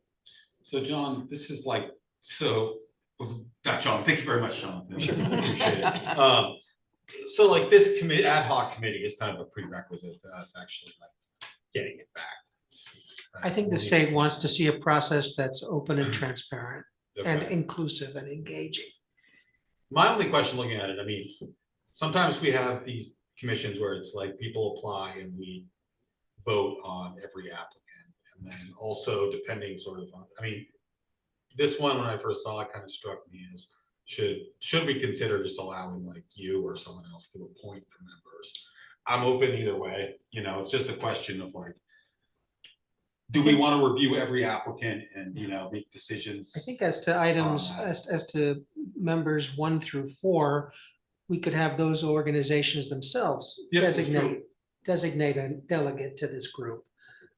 So John, this is like, John, thank you very much, Jonathan. Appreciate it. So like this committee, ad hoc committee is kind of a prerequisite to us actually like getting it back. I think the state wants to see a process that's open and transparent and Okay. inclusive and engaging. My only question looking at it, I mean, sometimes we have these commissions where it's like people apply and we vote on every applicant. And then also depending sort of on, I mean, this one, when I first saw it, kind of struck me as should we consider just allowing like you or someone else to appoint the members? I'm open either way, you know, it's just a question of like, do we want to review every applicant and, you know, make decisions? I think as to items, as to members 1 through 4, we could have those organizations themselves Yeah, that's designate a delegate to this group.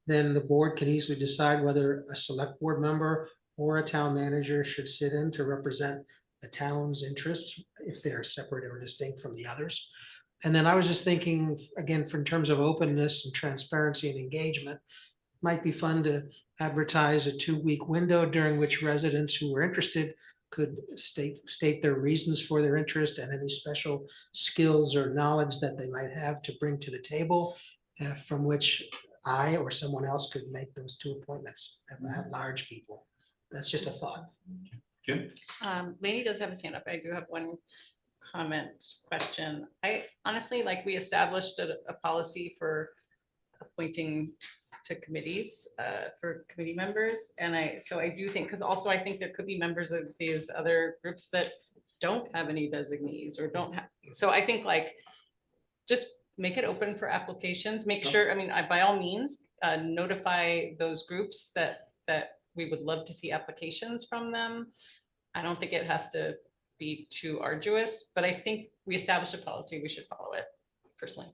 Then the board can easily decide whether a select board member or a town manager should sit in to represent the town's interests if they're separate or distinct from the others. And then I was just thinking, again, in terms of openness and transparency and engagement, might be fun to advertise a 2-week window during which residents who were interested could state their reasons for their interest and any special skills or knowledge that they might have to bring to the table, from which I or someone else could make those 2 appointments at large people. That's just a thought. Kim? Lainey does have a hand up. I do have one question. I honestly, like, we established a policy for appointing to committees for committee members. And so I do think, because also I think there could be members of these other groups that don't have any designees or don't have, so I think like, just make it open for applications, make sure, I mean, by all means, notify those groups that we would love to see applications from them. I don't think it has to be too arduous, but I think we established a policy, we should follow it personally.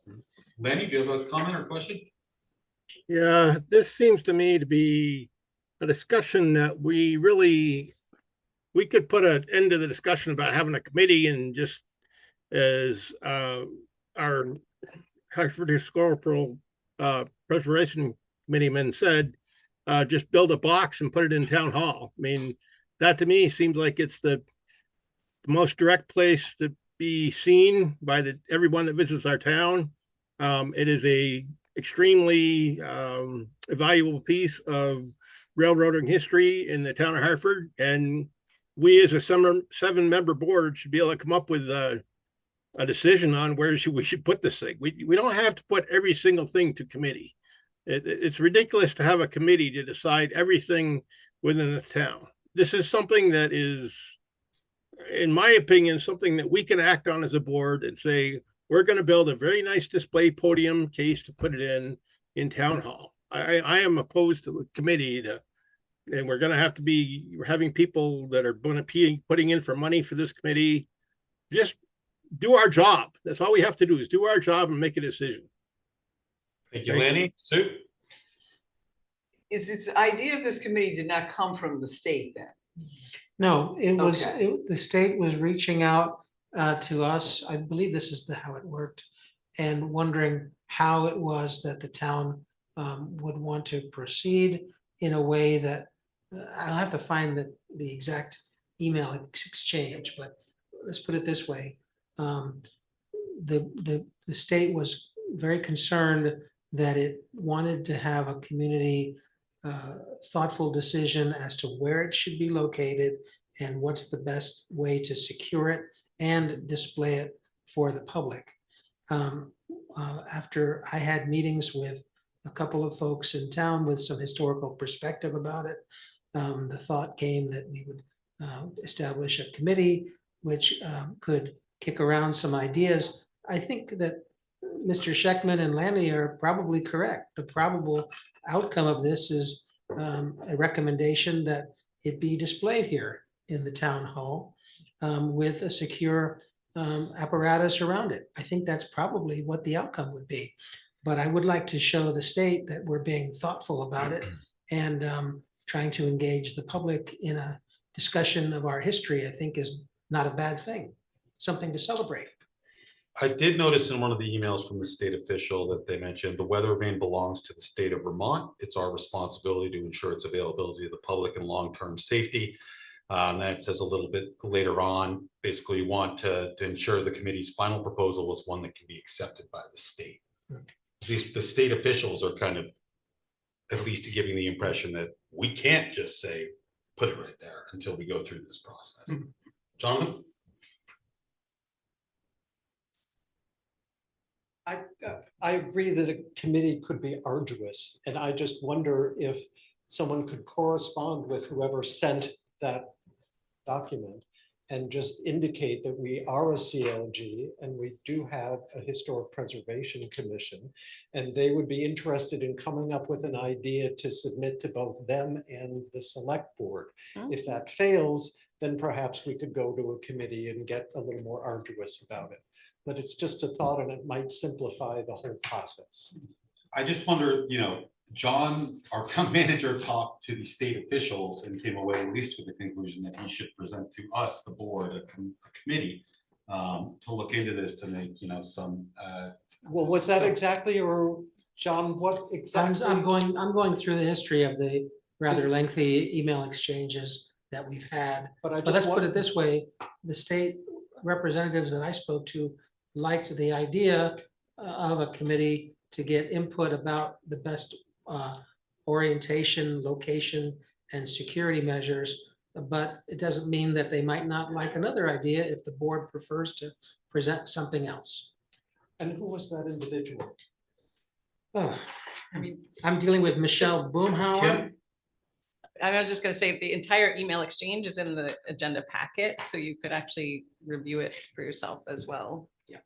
Lanny, do you have a comment or question? Yeah, this seems to me to be a discussion that we could put an end to the discussion about having a committee and just as our Hartford Historical Preservation Committee men said, just build a box and put it in town hall. I mean, that to me seems like it's the most direct place to be seen by everyone that visits our town. It is a extremely valuable piece of railroading history in the town of Hartford, and we as a 7-member board should be able to come up with a decision on where we should put this thing. We don't have to put every single thing to committee. It's ridiculous to have a committee to decide everything within the town. This is something that is, in my opinion, something that we can act on as a board and say, we're going to build a very nice display podium case to put it in town hall. I am opposed to a committee and we're going to have to be having people that are going to be putting in for money for this committee. Just do our job. That's all we have to do is do our job and make a decision. Thank you, Lanny. Sue? Is this idea of this committee did not come from the state then? No, it was, Okay. the state was reaching out to us. I believe this is how it worked. And wondering how it was that the town would want to proceed in a way that, I'll have to find the exact email exchange, but let's put it this way. The state was very concerned that it wanted to have a community thoughtful decision as to where it should be located and what's the best way to secure it and display it for the public. After I had meetings with a couple of folks in town with some historical perspective about it, the thought came that we would establish a committee which could kick around some ideas. I think that Mr. Scheckman and Lanny are probably correct. The probable outcome of this is a recommendation that it be displayed here in the town hall with a secure apparatus around it. I think that's probably what the outcome would be. But I would like to show the state that we're being thoughtful about it and trying to engage the public in a discussion of our history, I think is not a bad thing, something to celebrate. I did notice in one of the emails from the state official that they mentioned the Weathervane belongs to the state of Vermont. It's our responsibility to ensure its availability to the public and long-term safety. And then it says a little bit later on, basically you want to ensure the committee's final proposal is one that can be accepted by the state. The state officials are kind of at least giving the impression that we can't just say, put it right there until we go through this process. Jonathan? I agree that a committee could be arduous, and I just wonder if someone could correspond with whoever sent that document and just indicate that we are a CLG and we do have a Historic Preservation Commission, and they would be interested in coming up with an idea to submit to both them and the select board. If that fails, then perhaps we could go to a committee and get a little more arduous about it. But it's just a thought and it might simplify the whole process. I just wonder, John, our town manager, talked to the state officials and came away at least with the conclusion that he should present to us, the board, a committee to look into this to make, some. Well, was that exactly, or John, what exactly? I'm going through the history of the rather lengthy email exchanges that we've had. But let's put it this way, the state representatives that I spoke to liked the idea of a committee to get input about the best orientation, location, and security measures. But it doesn't mean that they might not like another idea if the board prefers to present something else. And who was that individual? Oh, I'm dealing with Michelle Boomhauer. I was just gonna say, the entire email exchange is in the agenda packet, so you could actually review it for yourself as well. Yeah.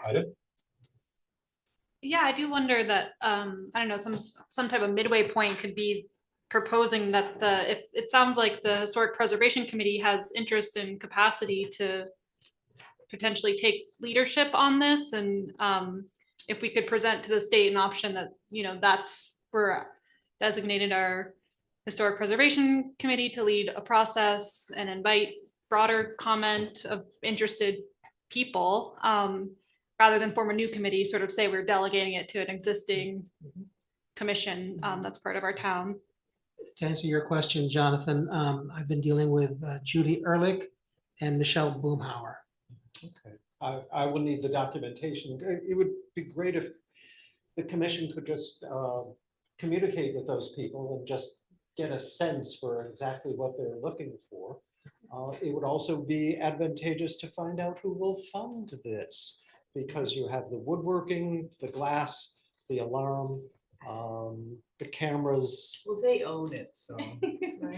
Ida? Yeah, I do wonder that, I don't know, some type of midway point could be proposing that if it sounds like the Historic Preservation Committee has interest and capacity to potentially take leadership on this, and if we could present to the state an option that, that's, we're designated our Historic Preservation Committee to lead a process and invite broader comment of interested people, rather than form a new committee, sort of say we're delegating it to an existing commission that's part of our town. To answer your question, Jonathan, I've been dealing with Judy Ehrlich and Michelle Boomhauer. Okay, I will need the documentation. It would be great if the commission could just communicate with those people and just get a sense for exactly what they're looking for. It would also be advantageous to find out who will fund this, because you have the woodworking, the glass, the alarm, the cameras. Well, they own it, so.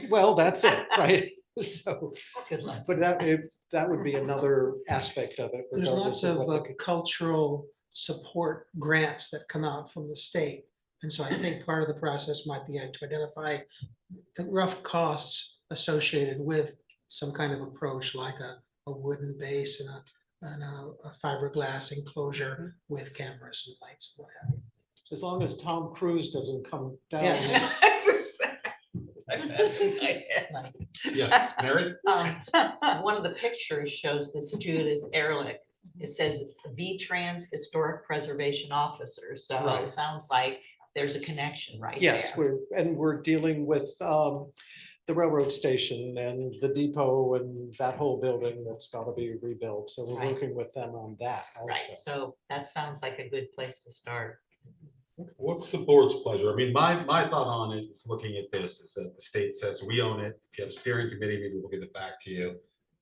Well, that's it, right? So, Good luck. but that would be another aspect of it. There's lots regardless of of what the- cultural support grants that come out from the state. And so I think part of the process might be to identify the rough costs associated with some kind of approach, like a wooden base and a fiberglass enclosure with cameras and lights, what have you. As long as Tom Cruise doesn't come down. Yes. Yes, Mary? One of the pictures shows this Judith Ehrlich. It says V-Trans Historic Preservation Officer, so Right. it sounds like there's a connection right there. Yes, we're dealing with the railroad station and the depot and that whole building that's got to be rebuilt. So we're Right. working with them on that also. Right, so that sounds like a good place to start. What's the board's pleasure? I mean, my thought on it is looking at this is that the state says we own it. If you have a steering committee, maybe we'll get it back to you.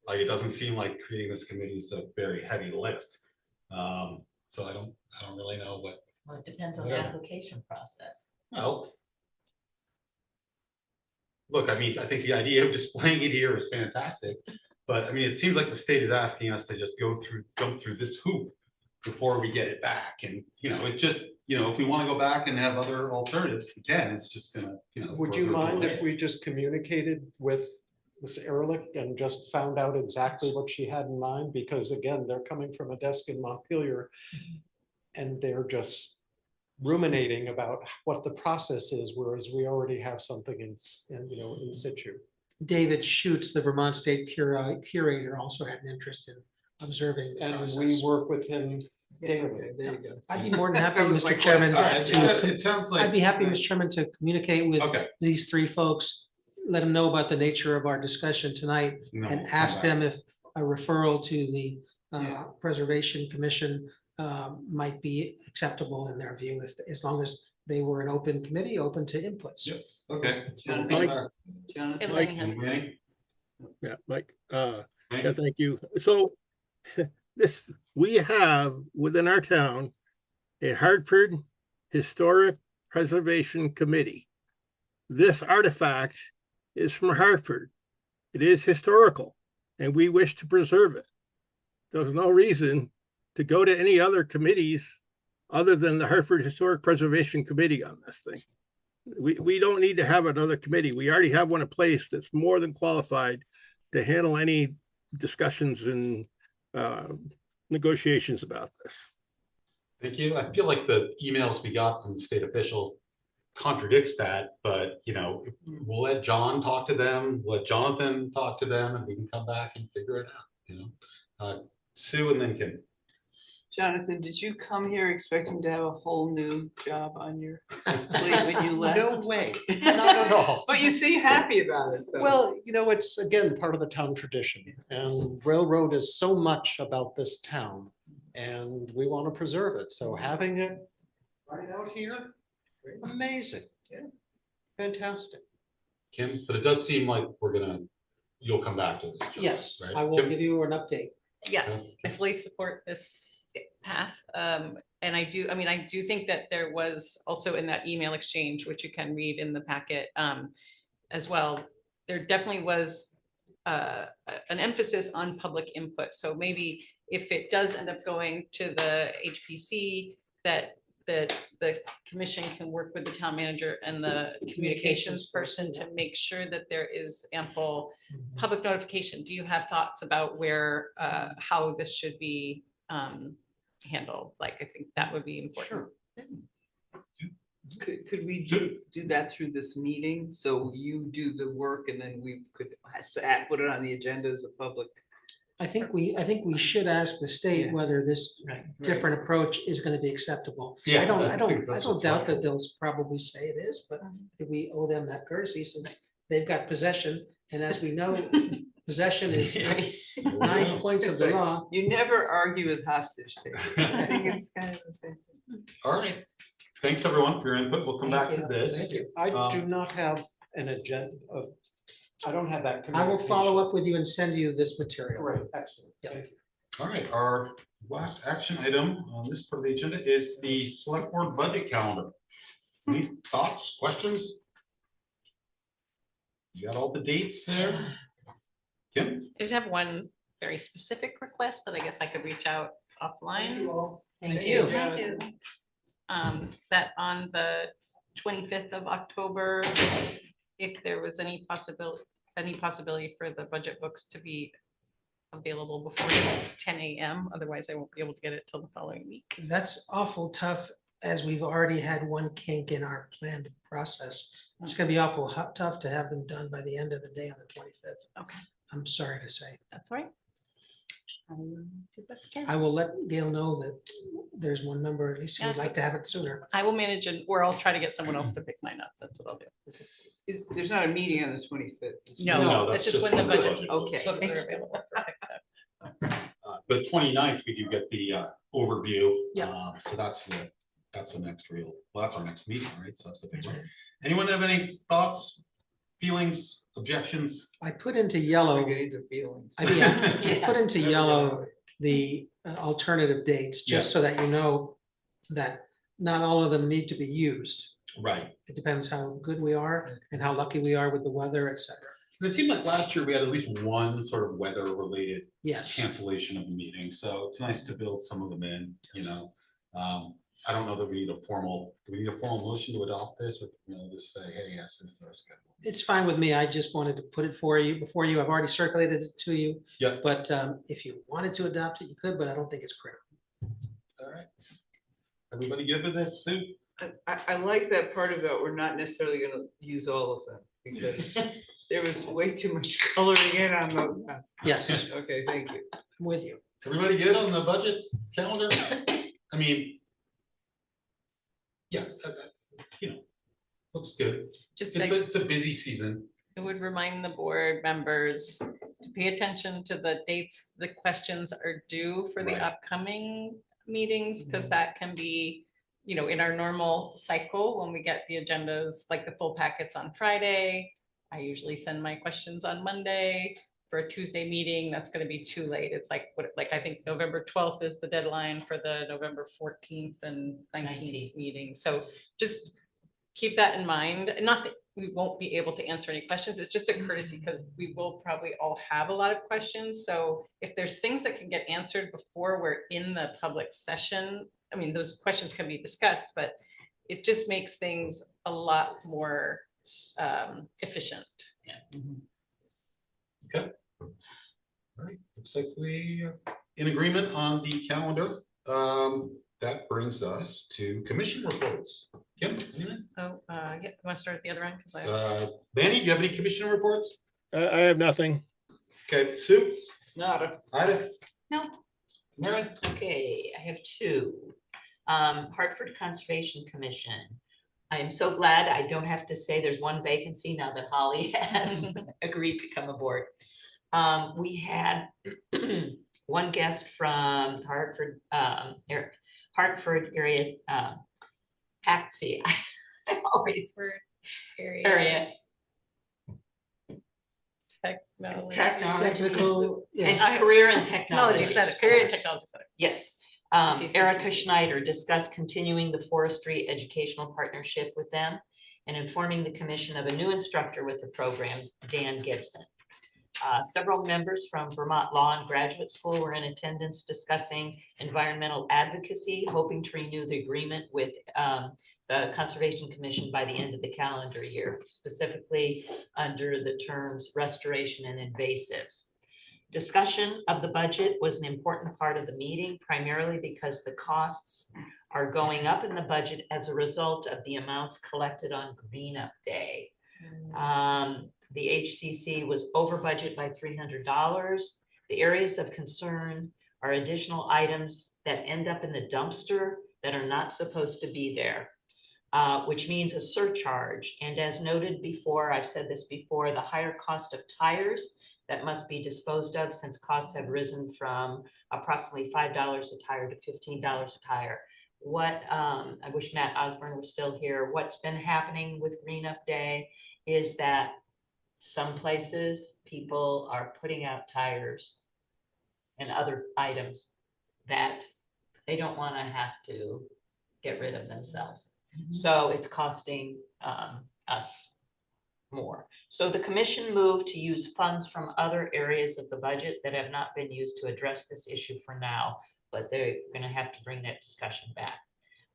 Like, it doesn't seem like creating this committee is a very heavy lift. So I don't really know what, Well, it depends on the Yeah. application process. well. Look, I mean, I think the idea of displaying it here is fantastic, but I mean, it seems like the state is asking us to just jump through this hoop before we get it back. And, it just, if we want to go back and have other alternatives, we can. It's just gonna, Would you further mind delay if it. we just communicated with Ms. Ehrlich and just found out exactly what she had in mind? Because again, they're coming from a desk in Montpelier and they're just ruminating about what the process is, whereas we already have something in situ. David Schutz, the Vermont State Curator, also had an interest in observing the And process. we work with him daily. Okay, there you go. I'd be more than happy, That was my Mr. Chairman, All right, it sounds like. I'd be happy, Mr. Chairman, to communicate with Okay. these three folks, let them know about the nature of our discussion tonight, No, and come ask back. them if a referral to the Yeah. Preservation Commission might be acceptable in their view, as long as they were an open committee, open to inputs. Yep. Okay. Jonathan, It Mike. only has- Manny? Yeah, Mike, Manny? yeah, thank you. So we have within our town a Hartford Historic Preservation Committee. This artifact is from Hartford. It is historical and we wish to preserve it. There's no reason to go to any other committees other than the Hartford Historic Preservation Committee on this thing. We don't need to have another committee. We already have one in place that's more than qualified to handle any discussions and negotiations about this. Thank you. I feel like the emails we got from state officials contradicts that, but we'll let John talk to them, let Jonathan talk to them, and we can come back and figure it out, Sue and then Kim. Jonathan, did you come here expecting to have a whole new job on your plate when you left? No way, not at all. But you seem happy about it, so. Well, it's again, part of the town tradition, and railroad is so much about this town and we want to preserve it. So having it right out here, amazing. Yeah. Fantastic. Kim, but it does seem like you'll come back to this. John, Yes, right? I will Kim? give you an update. Yeah, Okay. I fully support this path. And I do think that there was also in that email exchange, which you can read in the packet as well, there definitely was an emphasis on public input. So maybe if it does end up going to the HPC, that that the commission can work with the town manager and the communications person to make sure that there is ample public notification. Do you have thoughts about where, how this should be handled? Like, I think that would be important. Could we do that through this meeting? So you do the work and then we could put it on the agenda as a public. I think we should ask the state Yeah. whether this Right. different approach is gonna be acceptable. Yeah, I don't think that's what's doubt that likely. they'll probably say it is, but I think we owe them that courtesy since they've got possession. And as we know, possession is Yes. 9 points of the That's right. law. You never argue with hostage taking. I think it's kind of the same thing. All right. Thanks, everyone, for your input. We'll come back Thank to you. this. Thank you. I do not have an agenda. I don't have that. I will follow up with you and send you this material. Great, excellent. Yeah. Thank you. All right, our last action item on this part of the agenda is the select board budget calendar. Any thoughts, questions? You got all the dates there? Kim? I just have one very specific request, but I guess I could reach out offline. Thank you. Thank you. That on the 25th of October, if there was any possibility for the budget books to be available before 10 a.m. Otherwise, I won't be able to get it till the following week. That's awful tough, as we've already had one kink in our planned process. It's gonna be awful tough to have them done by the end of the day on the 25th. Okay, I'm sorry to say. that's all right. Do best I can. I will let Gail know that there's one member at least who would like to have it sooner. I will manage it, or I'll try to get someone else to pick mine up. That's what I'll do. There's not a meeting on the 25th. No, that's it's just when the budget. Okay. books are available. The 29th, we do get the overview. Yeah. So that's the next real, well, that's our next meeting, right? So that's the big one. Anyone have any thoughts, feelings, objections? I put into yellow, Get into feelings. I mean, I put into yellow the alternative dates, just so that you know that not all of them need to be used. Right. It depends how good we are and how lucky we are with the weather, et cetera. And it seemed like last year we had at least one sort of weather related Yes. cancellation of a meeting, so it's nice to build some of them in, you know. I don't know that we need do we need a formal motion to adopt this, or, you know, just say, hey, yes, this is our schedule. It's fine with me. I just wanted to put it before you. I've already circulated it to you. Yeah. But if you wanted to adopt it, you could, but I don't think it's critical. All right. Everybody good with this, Sue? I like that part about we're not necessarily gonna use all of them, because there was way too much coloring in on those ones. Yes, Okay, thank you. I'm with you. Everybody good on the budget calendar? I mean, yeah, you know, looks good. Just It's a busy season. I would remind the board members to pay attention to the dates the questions are due for the Right. upcoming meetings, because that can be, you know, in our normal cycle, when we get the agendas, like the full packets on Friday. I usually send my questions on Monday. For a Tuesday meeting, that's gonna be too late. It's like, I think November 12th is the deadline for the November 14th and 19th meeting. So just keep that in mind. And not that we won't be able to answer any questions. It's just a courtesy, because we will probably all have a lot of questions. So if there's things that can get answered before we're in the public session, I mean, those questions can be discussed, but it just makes things a lot more efficient. Yeah. Okay. All right, looks like we are in agreement on the calendar. That brings us to commission reports. Kim, anything? Oh, yeah, you want to start at the other end? 'Cause I- Manny, do you have any commission reports? I have nothing. Okay, Sue? Nada. Ida? No. Mary? Okay, I have two. Hartford Conservation Commission. I am so glad I don't have to say there's one vacancy now that Holly has agreed to come aboard. We had one guest from Hartford, Hartford area, taxi. I always area. Technical, It's yes. career and Technology technology. center, career and technology center. Yes. TCTC. Erica Schneider discussed continuing the forestry educational partnership with them and informing the commission of a new instructor with the program, Dan Gibson. Several members from Vermont Law and Graduate School were in attendance discussing environmental advocacy, hoping to renew the agreement with the Conservation Commission by the end of the calendar year, specifically under the terms restoration and invasives. Discussion of the budget was an important part of the meeting, primarily because the costs are going up in the budget as a result of the amounts collected on Green Up Day. The HCC was over budget by $300. The areas of concern are additional items that end up in the dumpster that are not supposed to be there, which means a surcharge. And as noted before, I've said this before, the higher cost of tires that must be disposed of, since costs have risen from approximately $5 a tire to $15 a tire. What I wish Matt Osborne was still here. What's been happening with Green Up Day is that some places people are putting out tires and other items that they don't want to have to get rid of themselves. So it's costing us more. So the commission moved to use funds from other areas of the budget that have not been used to address this issue for now, but they're going to have to bring that discussion back.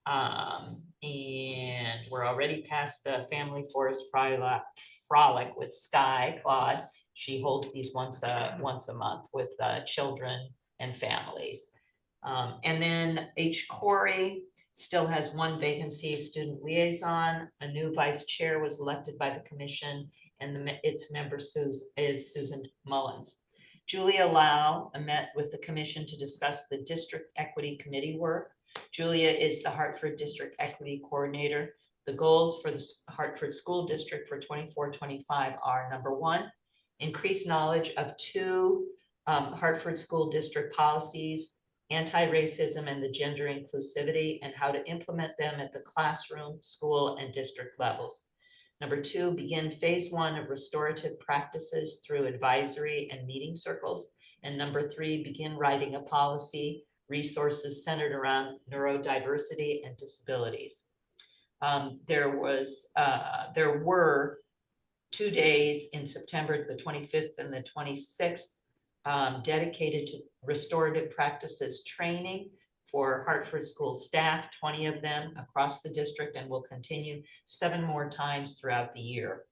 And we're already past the Family Forest Frolic with Sky Claude. She holds these once a month with children and families. And then H. Corey still has one vacancy, student liaison. A new vice chair was elected by the commission, and its member is Susan Mullins. Julia Lau met with the commission to discuss the district equity committee work. Julia is the Hartford District Equity Coordinator. The goals for the Hartford School District for 24-25 are: number one, increase knowledge of two Hartford School District policies, anti-racism and the gender inclusivity, and how to implement them at the classroom, school, and district levels. Number two, begin phase one of restorative practices through advisory and meeting circles. And number three, begin writing a policy, resources centered around neurodiversity and disabilities. There were 2 days in September, the 25th and the 26th, dedicated to restorative practices training for Hartford school staff, 20 of them across the district, and will continue 7 more times throughout the year.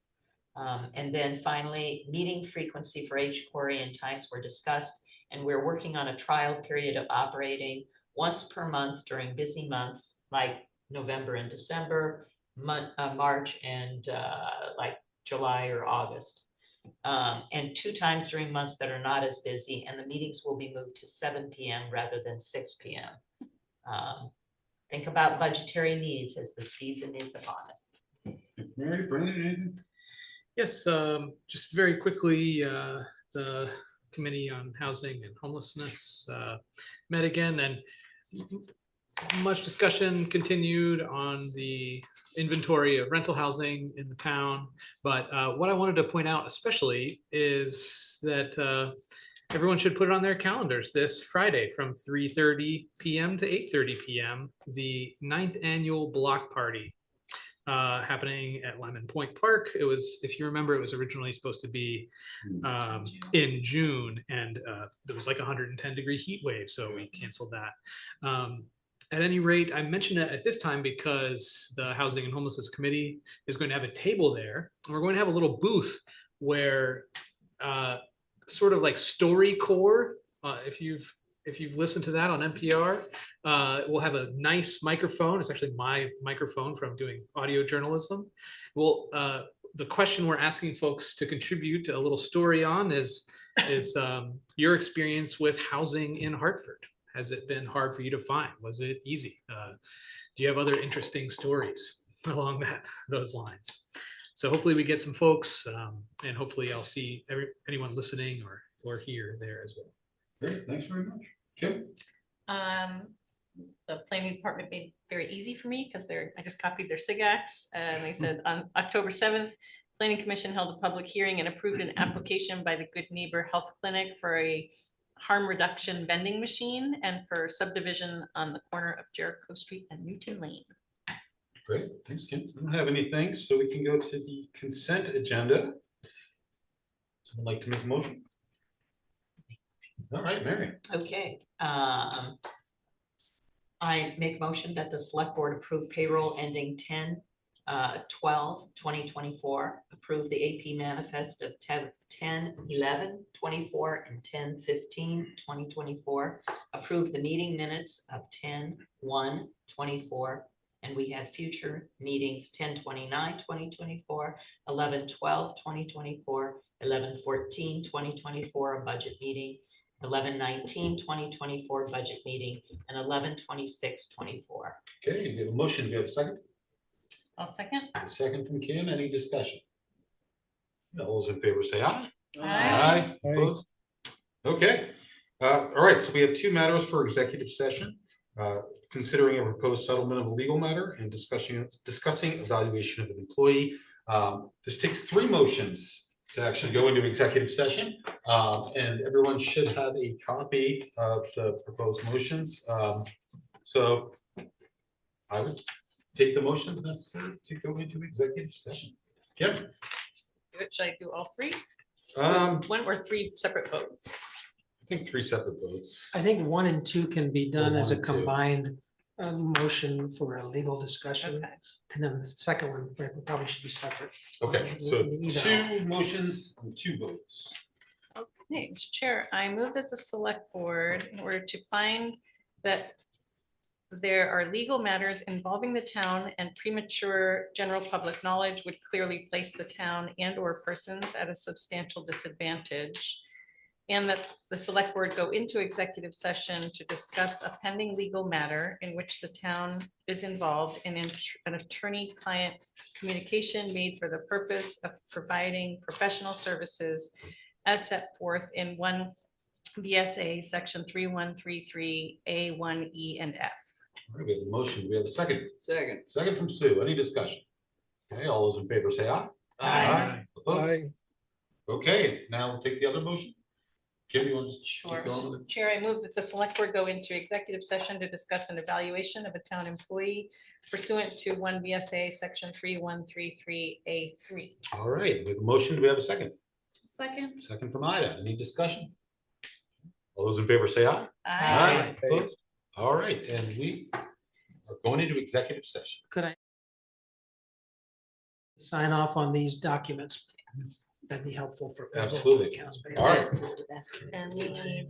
And then finally, meeting frequency for H. Corey and times were discussed, and we're working on a trial period of operating once per month during busy months like November and December, March and like July or August. And 2 times during months that are not as busy, and the meetings will be moved to 7 p.m. rather than 6 p.m. Think about budgetary needs as the season is upon us. Mary, Brendan, anything? Yes, just very quickly, the Committee on Housing and Homelessness met again, and much discussion continued on the inventory of rental housing in the town. But what I wanted to point out especially is that everyone should put it on their calendars this Friday from 3:30 p.m. to 8:30 p.m. the 9th annual block party happening at Lemon Point Park. It was, if you remember, it was originally supposed to be in June, and there was like 110-degree heat wave, so we canceled that. At any rate, I mention it at this time because the Housing and Homelessness Committee is going to have a table there, and we're going to have a little booth where sort of like StoryCorps, if you've listened to that on NPR, we'll have a nice microphone. It's actually my microphone from doing audio journalism. Well, the question we're asking folks to contribute a little story on is your experience with housing in Hartford. Has it been hard for you to find? Was it easy? Do you have other interesting stories along those lines? So hopefully we get some folks, and hopefully I'll see anyone listening or here there as well. Great, thanks very much. Kim? The planning department made it very easy for me because I just copied their SIGACs, and they said on October 7th, Planning Commission held a public hearing and approved an application by the Good Neighbor Health Clinic for a harm reduction vending machine and for subdivision on the corner of Jericho Street and Newton Lane. Great, thanks, Kim. I don't have any thanks, so we can go to the consent agenda. Someone like to make a motion? All right, Mary. Okay, I make motion that the select board approve payroll ending 10/12/2024. Approve the AP manifest of 10/11/24 and 10/15/2024. Approve the meeting minutes of 10/1/24. And we have future meetings 10/29/2024, 11/12/2024, 11/14/2024, a budget meeting, 11/19/2024 budget meeting, and 11/26/24. Okay, we have a motion. Do we have a second? I'll second. A second from Kim. Any discussion? All those in favor say aye. Aye. Opposed? Okay. All right, so we have two matters for executive session. Considering a proposed settlement of a legal matter and discussing evaluation of an employee. This takes three motions to actually go into executive session. And everyone should have a copy of the proposed motions. So I would take the motions necessary to go into executive session. Yep. Should I do all three? I One or three separate votes? think three separate votes. I think 1 and 2 can be done as a one and two. combined motion for a legal discussion. Okay. And then the second one probably should be separate. Okay, so Either. two motions and two votes. Okay, Mr. Chair, I move that the select board, in order to find that there are legal matters involving the town and premature general public knowledge would clearly place the town and or persons at a substantial disadvantage. And that the select board go into executive session to discuss a pending legal matter in which the town is involved in an attorney-client communication made for the purpose of providing professional services as set forth in 1 VSA section 3133 A1 E and F. All right, we have a motion. We have a second. Second. Second from Sue. Any discussion? Okay, all those in favor say aye. Aye. Opposed? Okay, now we'll take the other motion. Kim, you want to just Sure, keep going with Mr. Chair, I move that the select board go into executive session to discuss an evaluation of a town employee pursuant to 1 VSA section 3133 A3. it? All right, we have a motion. Do we have a second? Second. Second from Ida. Any discussion? All those in favor say aye. Aye. Opposed? All right, and we are going into executive session. Could I sign off on these documents? That'd be helpful for. Absolutely. All right. And we need,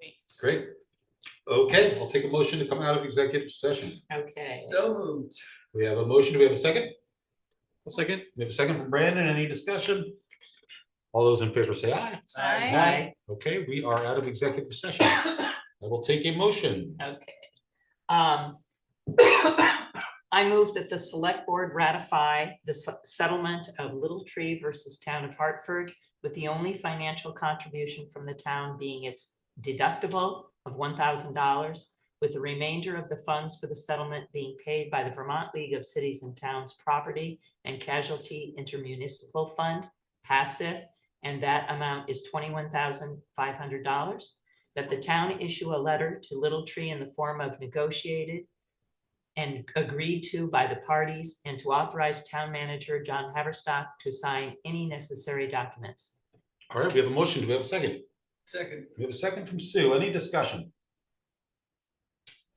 meet. Great. Okay, I'll take a motion to come out of executive session. Okay. So moved. We have a motion. Do we have a second? A second. We have a second from Brandon. Any discussion? All those in favor say aye. Aye. Okay, we are out of executive session. I will take a motion. Okay. I move that the select board ratify the settlement of Little Tree versus Town of Hartford, with the only financial contribution from the town being its deductible of $1,000, with the remainder of the funds for the settlement being paid by the Vermont League of Cities and Towns Property and Casualty Intermunicipal Fund, passive, and that amount is $21,500. That the town issue a letter to Little Tree in the form of negotiated and agreed to by the parties, and to authorize town manager John Haverstock to sign any necessary documents. All right, we have a motion. Do we have a second? Second. We have a second from Sue. Any discussion?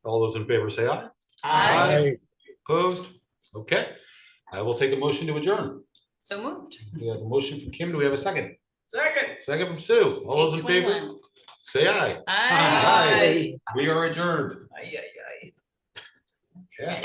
All those in favor say aye. Aye. Opposed? Okay, I will take a motion to adjourn. So moved. We have a motion from Kim. Do we have a second? Second. Second from Sue. All those in favor 8:21. say aye. Aye. We are adjourned. Aye, aye, aye. Okay.